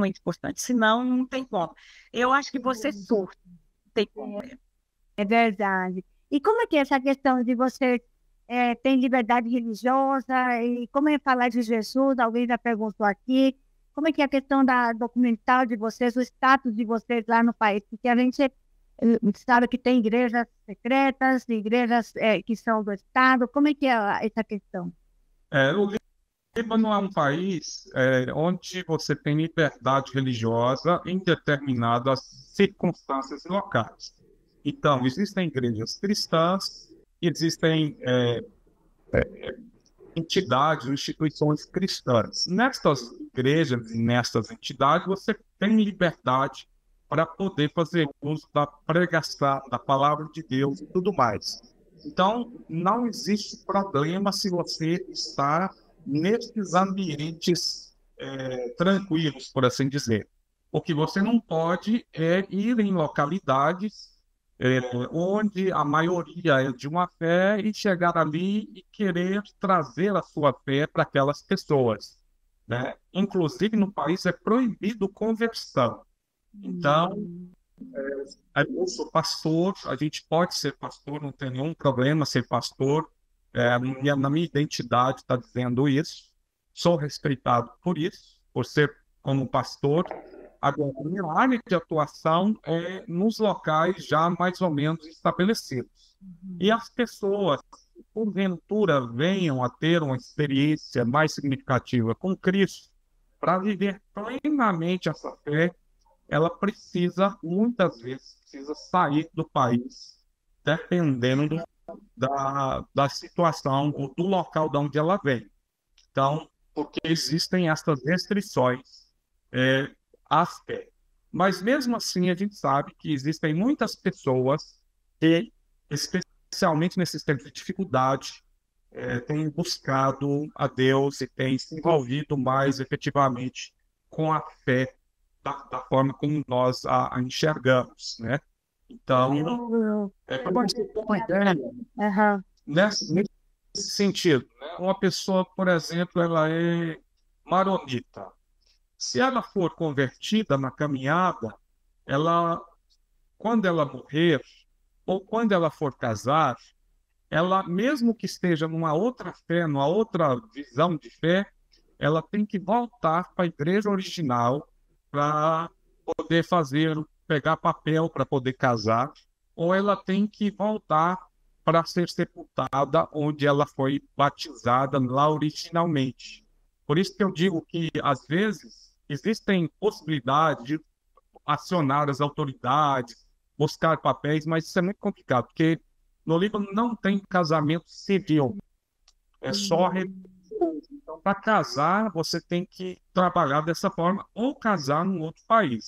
senão não tem como. Eu acho que você surta, não tem como. É verdade. E como é que é essa questão de você ter liberdade religiosa e como é falar de Jesus? Alguém já perguntou aqui. Como é que é a questão da documental de vocês, o status de vocês lá no país? Porque a gente sabe que tem igrejas secretas, igrejas que são do Estado. Como é que é essa questão? O Líbano é um país onde você tem liberdade religiosa em determinadas circunstâncias locais. Então, existem igrejas cristãs, existem entidades, instituições cristãs. Nestas igrejas e nestas entidades, você tem liberdade para poder fazer uso da pregação, da palavra de Deus e tudo mais. Então, não existe problema se você está nesses ambientes tranquilos, por assim dizer. O que você não pode é ir em localidades onde a maioria é de uma fé e chegar ali e querer trazer a sua fé para aquelas pessoas, né? Inclusive, no país é proibido conversão. Então, eu sou pastor, a gente pode ser pastor, não tem nenhum problema ser pastor. Na minha identidade está dizendo isso. Sou respeitado por isso, por ser como pastor. Agora, a minha área de atuação é nos locais já mais ou menos estabelecidos. E as pessoas, porventura, venham a ter uma experiência mais significativa com Cristo, para viver plenamente essa fé, ela precisa, muitas vezes, precisa sair do país, dependendo da situação ou do local de onde ela vem. Então, porque existem essas restrições à fé. Mas, mesmo assim, a gente sabe que existem muitas pessoas que especialmente nesses tempos de dificuldade, tem buscado a Deus e tem se envolvido mais efetivamente com a fé da forma como nós a enxergamos, né? Então, Aham. nesse sentido, né? Uma pessoa, por exemplo, ela é maronita. Se ela for convertida na caminhada, ela, quando ela morrer ou quando ela for casar, ela, mesmo que esteja numa outra fé, numa outra visão de fé, ela tem que voltar para a igreja original para poder pegar papel para poder casar, ou ela tem que voltar para ser sepultada onde ela foi batizada lá originalmente. Por isso que eu digo que, às vezes, existem possibilidades de acionar as autoridades, buscar papéis, mas isso é muito complicado, porque no Líbano não tem casamento civil, é só religioso. Então, para casar, você tem que trabalhar dessa forma ou casar num outro país.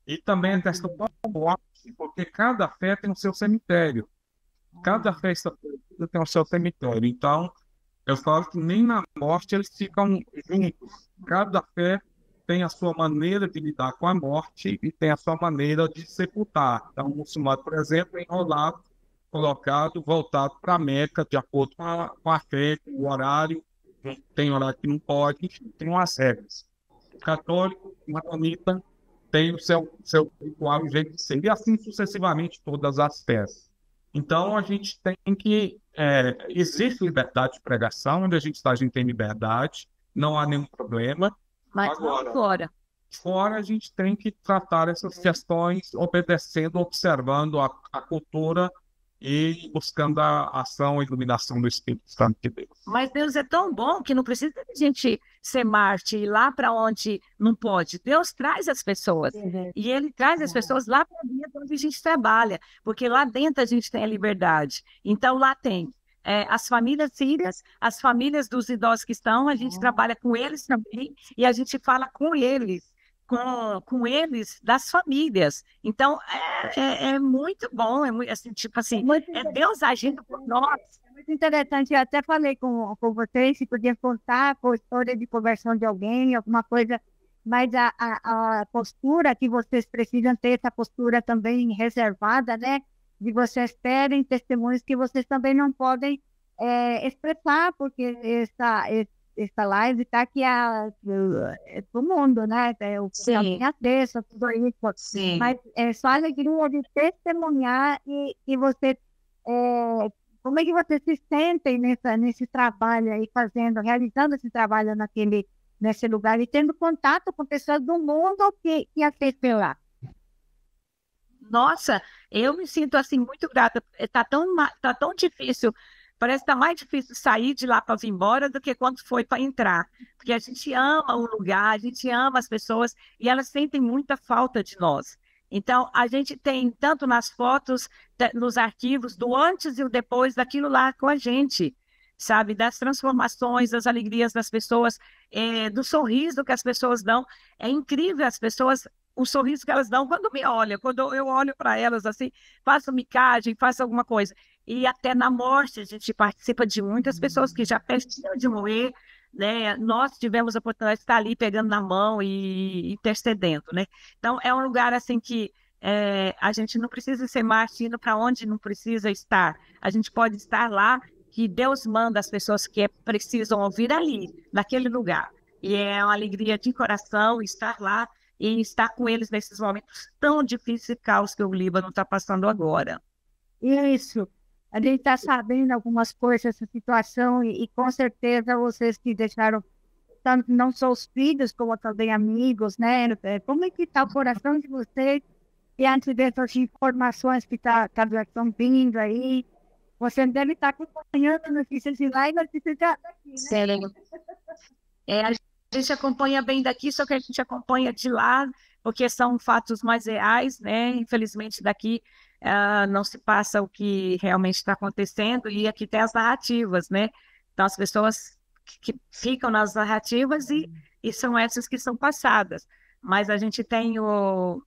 E também a questão da morte, porque cada fé tem o seu cemitério. Cada fé estabelecida tem o seu cemitério. Então, eu falo que nem na morte eles ficam juntos. Cada fé tem a sua maneira de lidar com a morte e tem a sua maneira de sepultar. Então, o muçulmano, por exemplo, é enrolado, colocado, voltado para a Meca, de acordo com a fé, com o horário. Tem horário que não pode, enfim, tem umas regras. O católico, o maronita, tem o seu ritual, o jeito de ser, e assim sucessivamente todas as fés. Então, a gente tem que. Existe liberdade de pregação, onde a gente tem liberdade, não há nenhum problema. Mas agora. Fora, a gente tem que tratar essas questões obedecendo, observando a cultura e buscando a ação e iluminação do Espírito Santo de Deus. Mas Deus é tão bom que não precisa de a gente ser Marte e ir lá para onde não pode. Deus traz as pessoas. E Ele traz as pessoas lá para dentro onde a gente trabalha, porque lá dentro a gente tem a liberdade. Então lá tem as famílias sírias, as famílias dos idosos que estão, a gente trabalha com eles também e a gente fala com eles. Com eles das famílias. Então, é muito bom, é muito, assim, tipo assim, é Deus agindo por nós. É muito interessante, eu até falei com vocês se podia contar com a história de conversão de alguém, alguma coisa, mas a postura que vocês precisam ter, essa postura também reservada, né? De vocês terem testemunhos que vocês também não podem expressar, porque essa live está aqui do mundo, né? O caminho acesso, tudo isso. Sim. Mas é só a alegria de testemunhar e você, como é que vocês se sentem nesse trabalho aí, realizando esse trabalho nesse lugar e tendo contato com pessoas do mundo que assistem lá? Nossa, eu me sinto assim muito grata. Tá tão difícil. Parece que está mais difícil sair de lá para vir embora do que quando foi para entrar. Porque a gente ama o lugar, a gente ama as pessoas e elas sentem muita falta de nós. Então, a gente tem tanto nas fotos, nos arquivos, do antes e o depois daquilo lá com a gente, sabe? Das transformações, das alegrias das pessoas, do sorriso que as pessoas dão. É incrível as pessoas, o sorriso que elas dão quando me olham, quando eu olho para elas assim, faço micagem, faço alguma coisa. E até na morte a gente participa de muitas pessoas que já perdiam de morrer, né? Nós tivemos a oportunidade de estar ali pegando na mão e intercedendo, né? Então é um lugar assim que a gente não precisa ser mártir para onde não precisa estar. A gente pode estar lá, que Deus manda as pessoas que precisam ouvir ali, naquele lugar. E é uma alegria de coração estar lá e estar com eles nesses momentos tão difíceis e caos que o Líbano está passando agora. Isso. A gente está sabendo algumas coisas dessa situação e com certeza vocês que deixaram, tanto não só os filhos, como também amigos, né? Como é que está o coração de vocês diante dessas informações que estão vindo aí? Você deve estar acompanhando notícias de lá e notícias daqui, né? Sério. A gente acompanha bem daqui, só que a gente acompanha de lá, porque são fatos mais reais, né? Infelizmente daqui não se passa o que realmente está acontecendo, e aqui tem as narrativas, né? Então as pessoas que ficam nas narrativas e são essas que são passadas. Mas a gente tem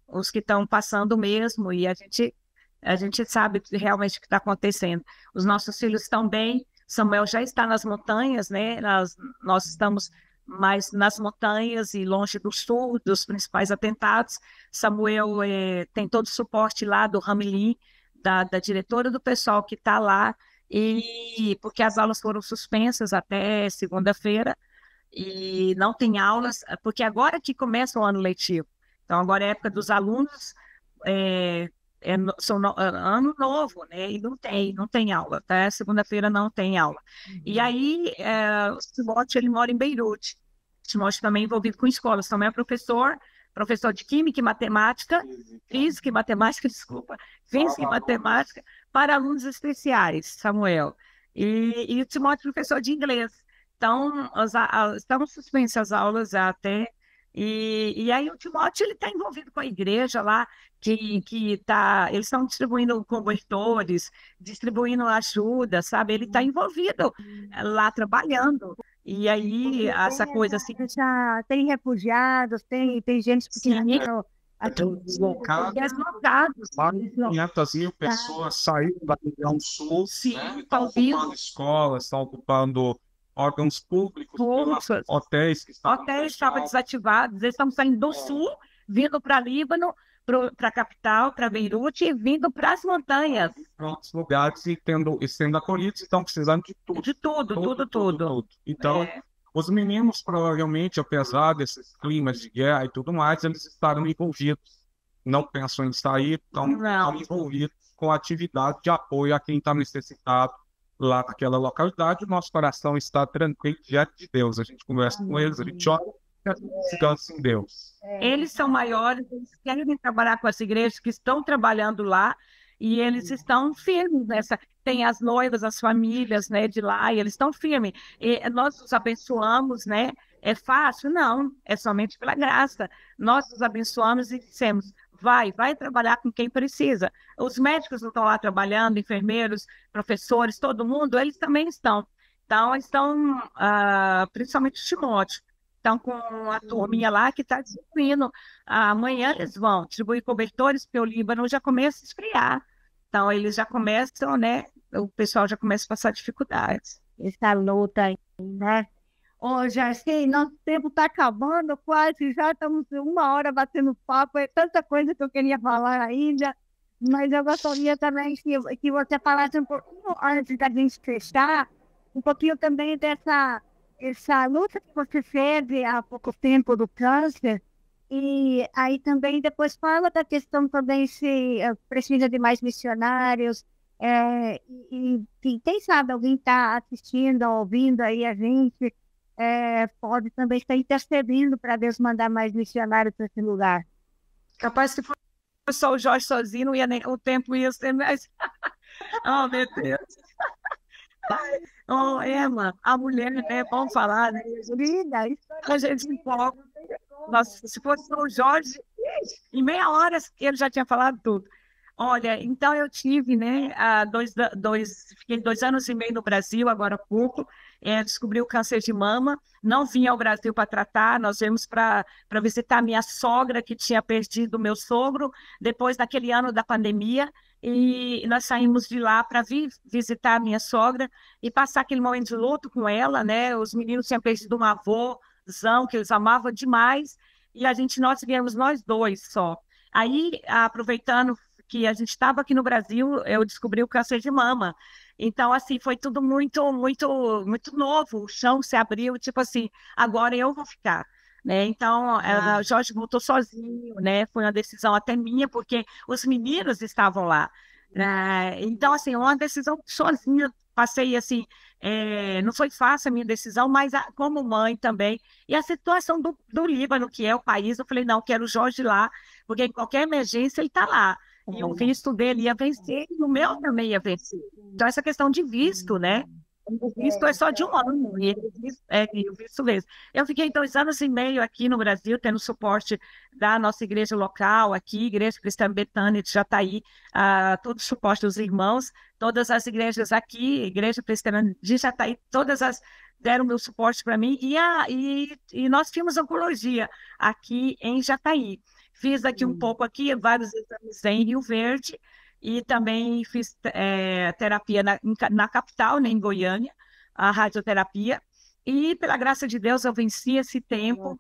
os que estão passando mesmo, e a gente A gente sabe realmente o que está acontecendo. Os nossos filhos estão bem. Samuel já está nas montanhas, né? Nós estamos mais nas montanhas e longe do sul, dos principais atentados. Samuel tem todo o suporte lá do Ramili, da diretora do pessoal que está lá, e porque as aulas foram suspensas até segunda-feira, e não tem aulas, porque agora que começa o ano letivo. Então, agora é a época dos alunos, é, ano novo, né? E não tem aula, tá? Segunda-feira não tem aula. E aí, o Timóteo, ele mora em Beirute. O Timóteo também é envolvido com escolas, também é professor de Química e Matemática, Física e Matemática, desculpa, Física e Matemática para alunos especiais, Samuel. E o Timóteo, professor de Inglês. Então, estão suspensas as aulas até. E aí o Timóteo ele está envolvido com a igreja lá, eles estão distribuindo cobertores, distribuindo ajuda, sabe? Ele está envolvido lá trabalhando. E aí, essa coisa assim. Já tem refugiados, tem gente pequena. Deslocados. Deslocados. 500 mil pessoas saíram da região sul, Sim, né? estão Estão ocupando escolas, estão ocupando órgãos públicos, hotéis que estavam desativados, eles estão saindo do sul, vindo para Líbano, para a capital, para Beirute, e vindo para as montanhas. Para outros lugares e sendo acolhidos, estão precisando de tudo. De tudo. Então, os meninos, provavelmente, apesar desses climas de guerra e tudo mais, eles estavam envolvidos. Não pensam em sair, estão envolvidos com a atividade de apoio a quem está necessitado lá naquela localidade. O nosso coração está tranquilo diante de Deus. A gente conversa com eles, a gente ora e a gente descansa em Deus. Eles são maiores, eles querem trabalhar com as igrejas que estão trabalhando lá e eles estão firmes nessa. Tem as noivas, as famílias, né, de lá, e eles estão firmes. E nós os abençoamos, né? É fácil? Não, é somente pela graça. Nós os abençoamos e dissemos: vai trabalhar com quem precisa. Os médicos não estão lá trabalhando, enfermeiros, professores, todo mundo, eles também estão. Então, estão, principalmente o Timóteo, estão com a turminha lá que está distribuindo. Amanhã eles vão distribuir cobertores, porque o Líbano já começa a esfriar. Então, eles já começam, né? O pessoal já começa a passar dificuldades. Essa luta aí, né? Ô, Jarcy, nosso tempo está acabando quase, já estamos 1 hora batendo papo, é tanta coisa que eu queria falar ainda, mas eu gostaria também que você falasse um pouquinho, antes da gente fechar, um pouquinho também essa luta que você fez há pouco tempo do câncer, e aí também depois fala da questão também se precisa de mais missionários, e quem sabe alguém está assistindo, ouvindo aí a gente, pode também estar intercedendo para Deus mandar mais missionários para esse lugar. Capaz que fosse só o Jorge sozinho, o tempo ia ser mais. Oh, meu Deus. Oh, Emma, a mulher, né? Vamos falar, né? A gente empolga. Nossa, se fosse só o Jorge, em meia hora ele já tinha falado tudo. Olha, então eu tive, né, fiquei 2 anos e meio no Brasil, agora há pouco, descobri o câncer de mama, não vim ao Brasil para tratar, nós viemos para visitar minha sogra, que tinha perdido meu sogro, depois daquele ano da pandemia, e nós saímos de lá para vir visitar a minha sogra e passar aquele momento de luto com ela, né, os meninos tinham perdido um avôzão, que eles amavam demais, e nós viemos nós dois só. Aí, aproveitando que a gente estava aqui no Brasil, eu descobri o câncer de mama. Então, assim, foi tudo muito, muito, muito novo. O chão se abriu, tipo assim, agora eu vou ficar. Né? Então, o Jorge voltou sozinho, né? Foi uma decisão até minha, porque os meninos estavam lá. Então, assim, uma decisão sozinha. Passei, assim, não foi fácil a minha decisão, mas como mãe também. E a situação do Líbano, que é o país, eu falei, não, quero o Jorge lá, porque em qualquer emergência ele está lá. E o visto dele ia vencer, e o meu também ia vencer. Então, essa questão de visto, né? O visto é só de 1 ano, e o visto mesmo. Eu fiquei 2 anos e meio aqui no Brasil, tendo suporte da nossa igreja local aqui, Igreja Cristã Betânia de Jataí, todo o suporte dos irmãos, todas as igrejas aqui, Igreja Cristã de Jataí, deram meu suporte para mim, e nós tínhamos oncologia aqui em Jataí. Fiz aqui um pouco aqui, vários exames em Rio Verde, e também fiz terapia na capital, né, em Goiânia, a radioterapia. E, pela graça de Deus, eu venci esse tempo.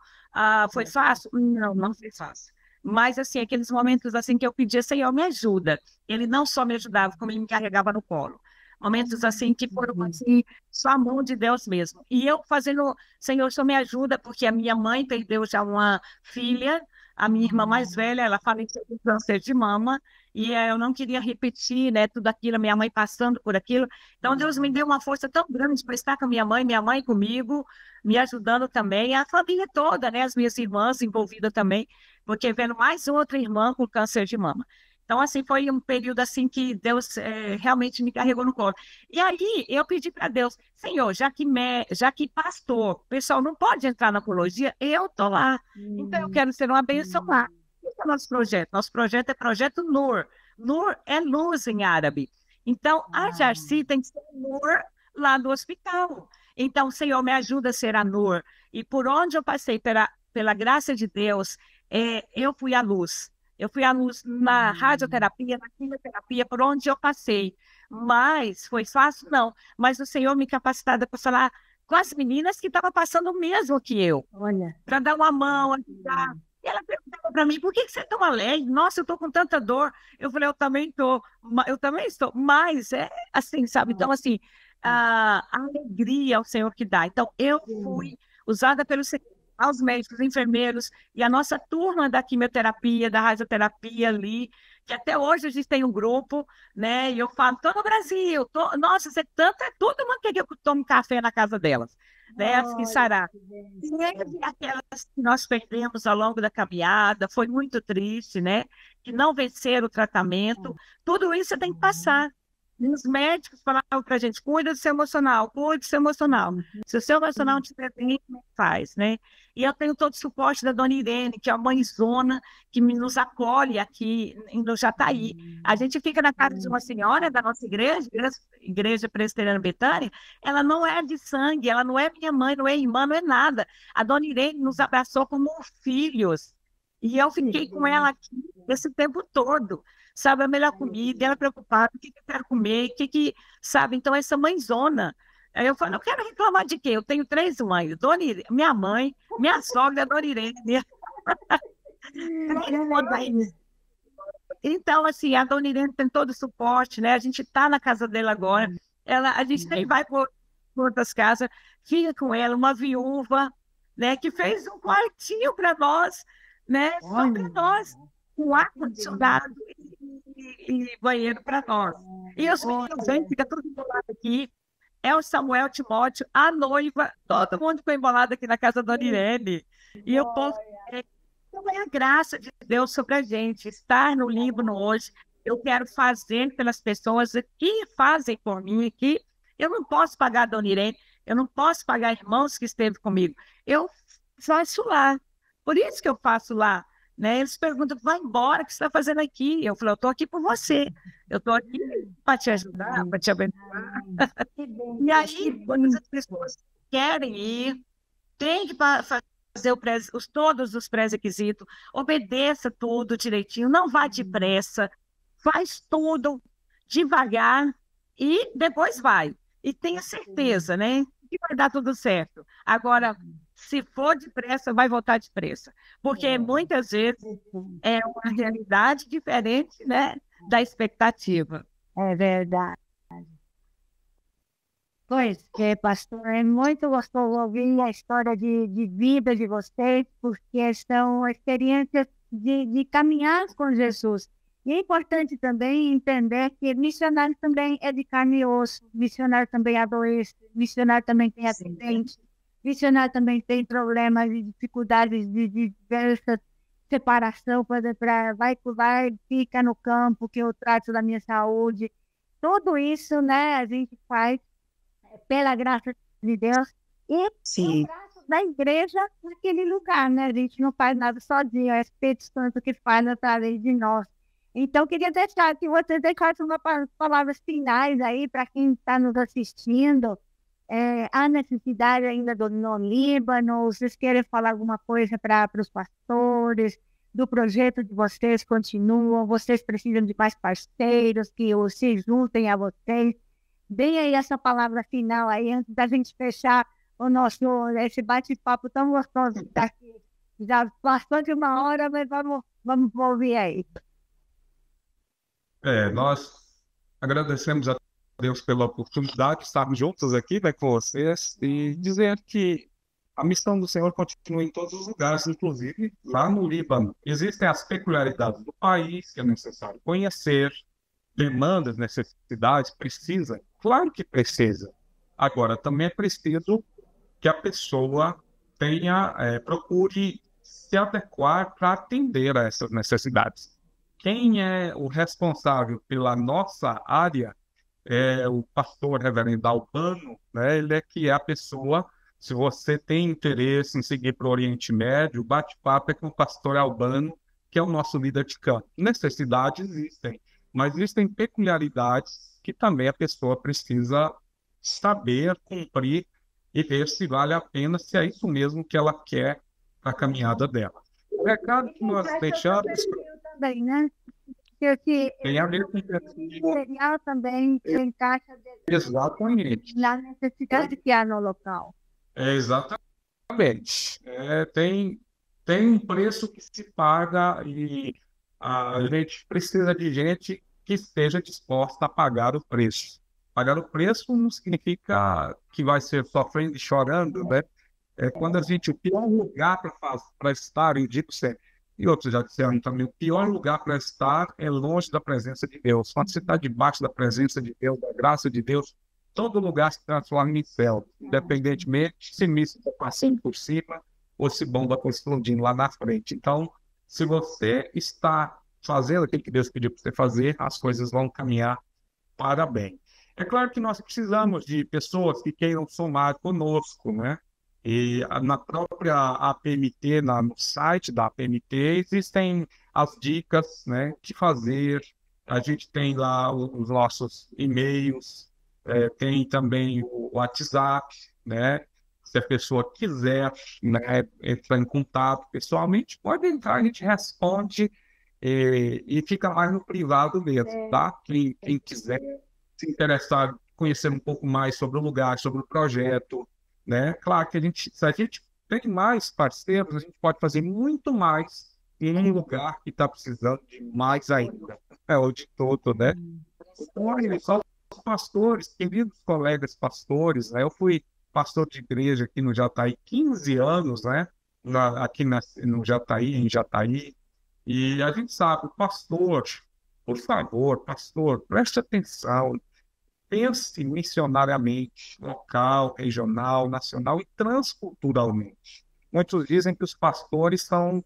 Foi fácil? Não, não foi fácil. Mas, assim, aqueles momentos assim que eu pedia, Senhor, me ajuda. Ele não só me ajudava, como ele me carregava no colo. Momentos assim que foram assim, só a mão de Deus mesmo. E eu fazendo, Senhor, só me ajuda, porque a minha mãe perdeu já uma filha, a minha irmã mais velha, ela faleceu com câncer de mama, e eu não queria repetir, né, tudo aquilo, minha mãe passando por aquilo. Então, Deus me deu uma força tão grande para estar com minha mãe comigo, me ajudando também, e a família toda, né, as minhas irmãs envolvidas também, porque vendo mais outra irmã com câncer de mama. Então, assim, foi um período assim que Deus realmente me carregou no colo. E aí eu pedi para Deus, Senhor, já que pastor, o pessoal não pode entrar na apologia, eu estou lá. Então, eu quero ser uma bênção lá. Esse é o nosso projeto. Nosso projeto é projeto Nur. Nur é luz em árabe. Então, a Jarcy tem que ser Nur lá no hospital. Então, Senhor, me ajuda a ser a Nur. E por onde eu passei, pela graça de Deus, eu fui a luz. Eu fui à luz na radioterapia, na quimioterapia, por onde eu passei. Mas foi fácil? Não. Mas o Senhor me capacitada para falar com as meninas que estavam passando o mesmo que eu. Olha. Para dar uma mão, ajudar. E ela perguntava para mim, por que você é tão alegre? Nossa, eu estou com tanta dor. Eu falei, eu também estou. Eu também estou. Mas é assim, sabe? Então, assim, a alegria é o Senhor que dá. Então, eu fui usada pelo Senhor, aos médicos, enfermeiros, e a nossa turma da quimioterapia, da radioterapia ali, que até hoje a gente tem um grupo, né? E eu falo, estou no Brasil, nossa, você todo mundo quer que eu tome café na casa delas, né? As que Sará. E aquelas que nós perdemos ao longo da caminhada, foi muito triste, né? Que não venceram o tratamento, tudo isso você tem que passar. E os médicos falavam para a gente, cuida do seu emocional, cuida do seu emocional. Se o seu emocional não estiver bem, como é que faz, né? E eu tenho todo o suporte da dona Irene, que é a mãezona, que nos acolhe aqui no Jataí. A gente fica na casa de uma senhora da nossa igreja presbiteriana Betânia, ela não é de sangue, ela não é minha mãe, não é irmã, não é nada. A dona Irene nos abraçou como filhos. E eu fiquei com ela aqui esse tempo todo. Sabe, a melhor comida, ela preocupada, o que eu quero comer, sabe? Então, essa mãezona. Aí eu falo, eu quero reclamar de quê? Eu tenho 3 mães, minha mãe, minha sogra, a Dona Irene. Então, assim, a Dona Irene tem todo o suporte, né? A gente está na casa dela agora, a gente nem vai por outras casas, fica com ela, uma viúva, né? Que fez um quartinho para nós, né? Só para nós, com ar-condicionado e banheiro para nós. E os meninos vêm, fica tudo embolado aqui. É o Samuel Timóteo, a noiva, todo mundo foi embolado aqui na casa da Dona Irene. E eu posso. Então é a graça de Deus sobre a gente, estar no Líbano hoje. Eu quero fazer pelas pessoas que fazem por mim, que eu não posso pagar a Dona Irene, eu não posso pagar irmãos que esteve comigo. Eu faço lá. Por isso que eu faço lá. Né? Eles perguntam, vai embora, o que você está fazendo aqui? Eu falo, eu estou aqui por você, eu estou aqui para te ajudar, para te abençoar. E aí, quando as pessoas querem ir, tem que fazer todos os pré-requisitos, obedeça tudo direitinho, não vá depressa, faz tudo devagar e depois vai. E tenha certeza, né? Que vai dar tudo certo. Agora, se for depressa, vai voltar depressa. Porque muitas vezes é uma realidade diferente, né, da expectativa. É verdade. Pois é, pastor, é muito gostoso ouvir a história de vida de vocês, porque são experiências de caminhar com Jesus. E é importante também entender que missionário também é de carne e osso, missionário também adoece, missionário também tem acidente, missionário também tem problemas e dificuldades de diversa separação, por exemplo, vai, fica no campo que eu trato da minha saúde. Tudo isso, né, a gente faz pela graça de Deus e pelo braço da igreja naquele lugar, né? A gente não faz nada sozinho, é o Espírito Santo que faz através de nós. Então, queria deixar que você deixasse umas palavras finais aí para quem está nos assistindo. Há necessidade ainda no Líbano? Vocês querem falar alguma coisa para os pastores, do projeto de vocês continuam, vocês precisam de mais parceiros, que se juntem a vocês. Deem aí essa palavra final aí, antes da gente fechar esse bate-papo tão gostoso que está aqui. Já passou de 1 hora, mas vamos ouvir aí. Nós agradecemos a Deus pela oportunidade de estarmos juntos aqui, né, com vocês, e dizer que a missão do Senhor continua em todos os lugares, inclusive lá no Líbano. Existem as peculiaridades do país que é necessário conhecer, demandas, necessidades, precisa. Claro que precisa. Agora, também é preciso que a pessoa procure se adequar para atender a essas necessidades. Quem é o responsável pela nossa área é o pastor reverendo Albano, né? Ele que é a pessoa, se você tem interesse em seguir para o Oriente Médio, o bate-papo é com o pastor Albano, que é o nosso líder de campo. Necessidades existem, mas existem peculiaridades que também a pessoa precisa saber cumprir e ver se vale a pena, se é isso mesmo que ela quer para a caminhada dela. O recado que nós deixamos também, né? Porque tem a ver com material também se encaixa exatamente na necessidade que há no local. Exatamente. Tem um preço que se paga e a gente precisa de gente que esteja disposta a pagar o preço. Pagar o preço não significa que vai ser sofrendo e chorando, né? Quando o pior lugar para estar, eu digo sempre, e outros já disseram também, o pior lugar para estar é longe da presença de Deus. Quando você está debaixo da presença de Deus, da graça de Deus, todo lugar se transforma em céu, independentemente se míssil está passando por cima ou se bomba está explodindo lá na frente. Então, se você está fazendo aquilo que Deus pediu para você fazer, as coisas vão caminhar para bem. É claro que nós precisamos de pessoas que queiram somar conosco, né? E na própria APMT, no site da APMT, existem as dicas, né, de fazer. A gente tem lá os nossos e-mails, tem também o WhatsApp, né? Se a pessoa quiser, né, entrar em contato pessoalmente, pode entrar, a gente responde e fica mais no privado mesmo, tá? Quem quiser se interessar, conhecer um pouco mais sobre o lugar, sobre o projeto, né? Claro que se a gente tem mais parceiros, a gente pode fazer muito mais em um lugar que está precisando de mais ainda, ou de todo, né? Então, só os pastores, queridos colegas pastores, né? Eu fui pastor de igreja aqui no Jataí 15 anos, né? No Jataí, em Jataí, e a gente sabe, pastor, por favor, pastor, preste atenção, pense missionariamente, local, regional, nacional e transculturalmente. Muitos dizem que os pastores são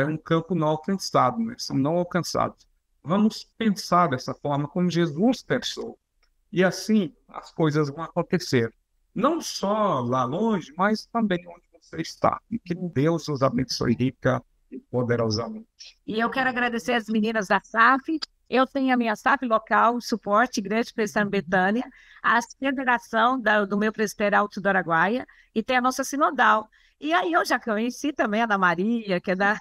um campo não alcançado, né? São não alcançados. Vamos pensar dessa forma como Jesus pensou. E assim as coisas vão acontecer. Não só lá longe, mas também onde você está. E que Deus os abençoe rica e poderosamente. E eu quero agradecer as meninas da SAF. Eu tenho a minha SAF local, suporte, Igreja Presbiteriana Betânia, a federação do meu presbitério Alto do Araguaia, e tem a nossa sinodal. E aí eu já conheci também a Ana Maria, que é da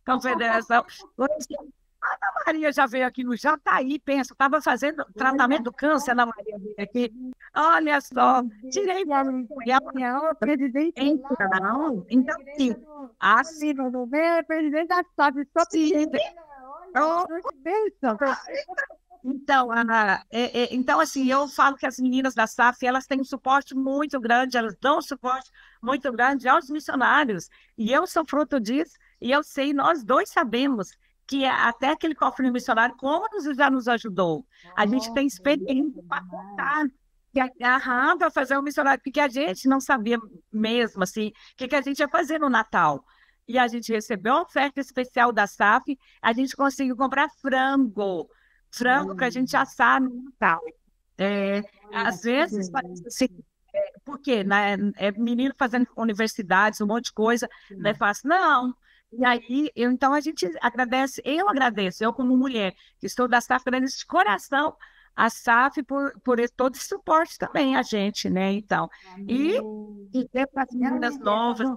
confederação. A Ana Maria já veio aqui no Jataí, pensa, estava fazendo tratamento do câncer, a Ana Maria veio aqui. Olha só, tirei o presidente. Então, sim, presidente da SAF, só Então, assim, eu falo que as meninas da SAF, elas têm um suporte muito grande, elas dão um suporte muito grande aos missionários, e eu sou fruto disso, e eu sei, nós dois sabemos que até aquele cofre missionário, como já nos ajudou. A gente tem experiência para contar, para fazer um missionário, porque a gente não sabia mesmo, assim, o que a gente ia fazer no Natal. E a gente recebeu uma oferta especial da SAF, a gente conseguiu comprar frango para a gente assar no Natal. Às vezes, parece assim, porque né, menino fazendo universidades, um monte de coisa, não é fácil, não. E aí, então a gente agradece, eu como mulher, que estou da SAF, agradeço de coração a SAF por todo esse suporte também, a gente, né, então. E para as meninas novas.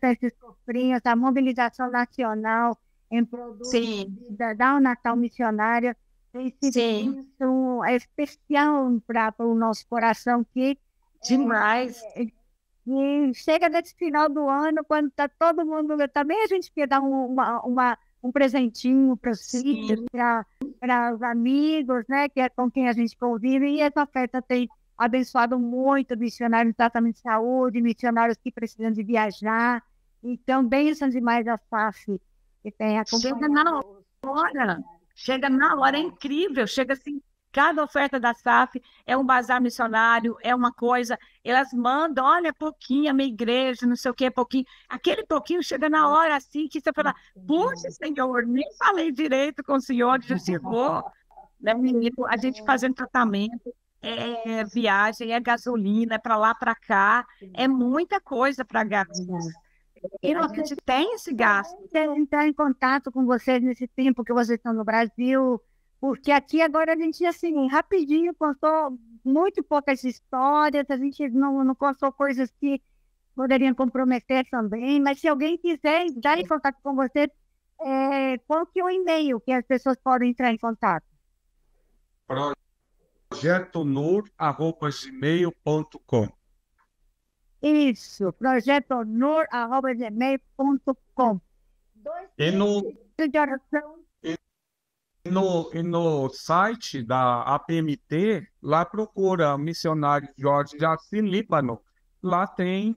Esses cofrinhos, a mobilização nacional, em prol Sim, da Natal Missionária. Tem sido sim, isso especial para o nosso coração que demais. e chega nesse final do ano, quando está todo mundo. Também a gente quer dar um presentinho para os filhos, Sim, para os amigos, né? Que é com quem a gente convive. E essa festa tem abençoado muito missionários em tratamento de saúde, missionários que precisam de viajar. Então, bênçãos demais a FAF, que tem chega na acompanhado. hora, chega na hora, é incrível, chega assim, cada oferta da SAF é um bazar missionário, é uma coisa, elas mandam, olha, pouquinho, a minha igreja, não sei o que, pouquinho, aquele pouquinho chega na hora assim, que você fala, puxa, Senhor, nem falei direito com o Senhor, já chegou, né, menino, a gente fazendo tratamento, viagem, é gasolina, é para lá, para cá, é muita coisa para gastos. E A a gente gente tem esse gasto. quer entrar em contato com vocês nesse tempo que vocês estão no Brasil, porque aqui agora a gente, assim, rapidinho contou muito poucas histórias, a gente não contou coisas que poderiam comprometer também, mas se alguém quiser entrar em contato com você, qual que é o e-mail que as pessoas podem entrar em contato? projetonur@gmail.com. Isso, projetonor@gmail.com. Dois E no, pedidos de oração. e no site da APMT, lá procura Missionário Jorge de Assis, Líbano. Lá tem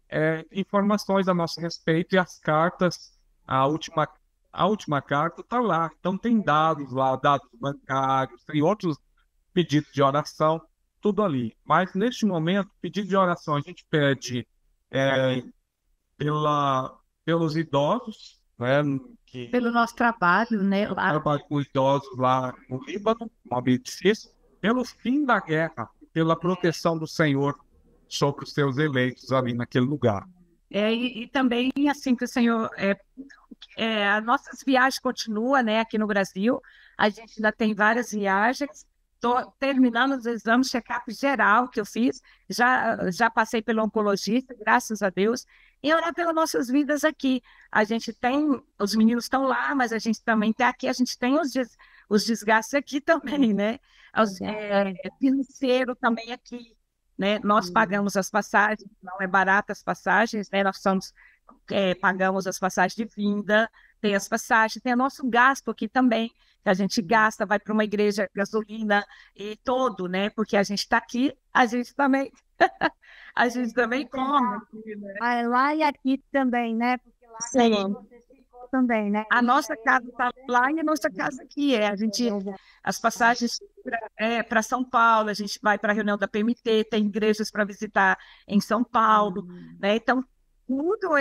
informações a nosso respeito e as cartas, a última, a última carta está lá. Então tem dados lá, dados bancários, tem outros pedidos de oração, tudo ali. Mas neste momento, pedido de oração a gente pede é, pelos idosos, né, que Pelo nosso trabalho, né? Lá. trabalham com idosos lá no Líbano, uma vida difícil, pelo fim da guerra, pela proteção do Senhor sobre os seus eleitos ali naquele lugar. E também, assim, que o Senhor, as nossas viagens continuam, né, aqui no Brasil, a gente ainda tem várias viagens, estou terminando os exames, check-up geral que eu fiz, já passei pelo oncologista, graças a Deus, e orar pelas nossas vidas aqui. A gente tem, os meninos estão lá, mas a gente também está aqui, a gente tem os desgastes aqui também, né? Financeiro também aqui, né? Nós pagamos as passagens, não é barato as passagens, né? Pagamos as passagens de vinda, tem as passagens, tem o nosso gasto aqui também, que a gente gasta, vai para uma igreja, gasolina e todo, né? Porque a gente está aqui, a gente também, a gente também come aqui, né? Lá e aqui também, né? Porque lá Sim. você ficou também, né? A nossa casa está lá e a nossa casa aqui. As passagens para São Paulo, a gente vai para a reunião da PMT, tem igrejas para visitar em São Paulo, né? Então, tudo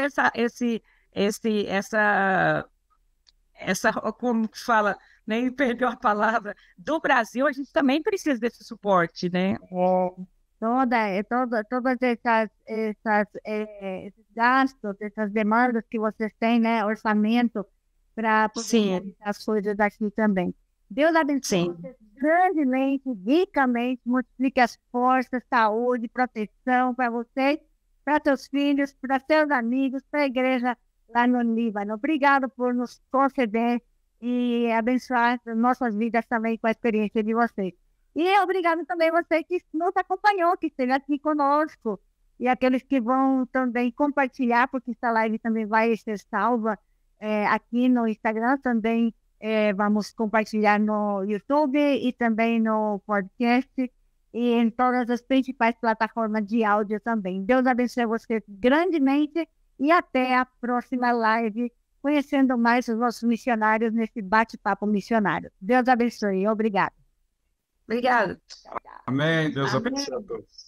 como que fala, nem perdeu a palavra, do Brasil, a gente também precisa desse suporte, né? Todas esses gastos, essas demandas que vocês têm, né? Orçamento para poder Sim, realizar as coisas daqui também. Deus abençoe sim. vocês grandemente, ricamente, multiplique as forças, saúde, proteção para vocês, para seus filhos, para seus amigos, para a igreja lá no Líbano. Obrigado por nos conceder e abençoar nossas vidas também com a experiência de vocês. E obrigado também a você que nos acompanhou, que esteve aqui conosco, e aqueles que vão também compartilhar, porque essa live também vai ser salva aqui no Instagram, também vamos compartilhar no YouTube e também no podcast e em todas as principais plataformas de áudio também. Deus abençoe vocês grandemente e até a próxima live, conhecendo mais os nossos missionários nesse bate-papo missionário. Deus abençoe. Obrigado. Obrigada. Amém. Deus Amém. abençoe a todos.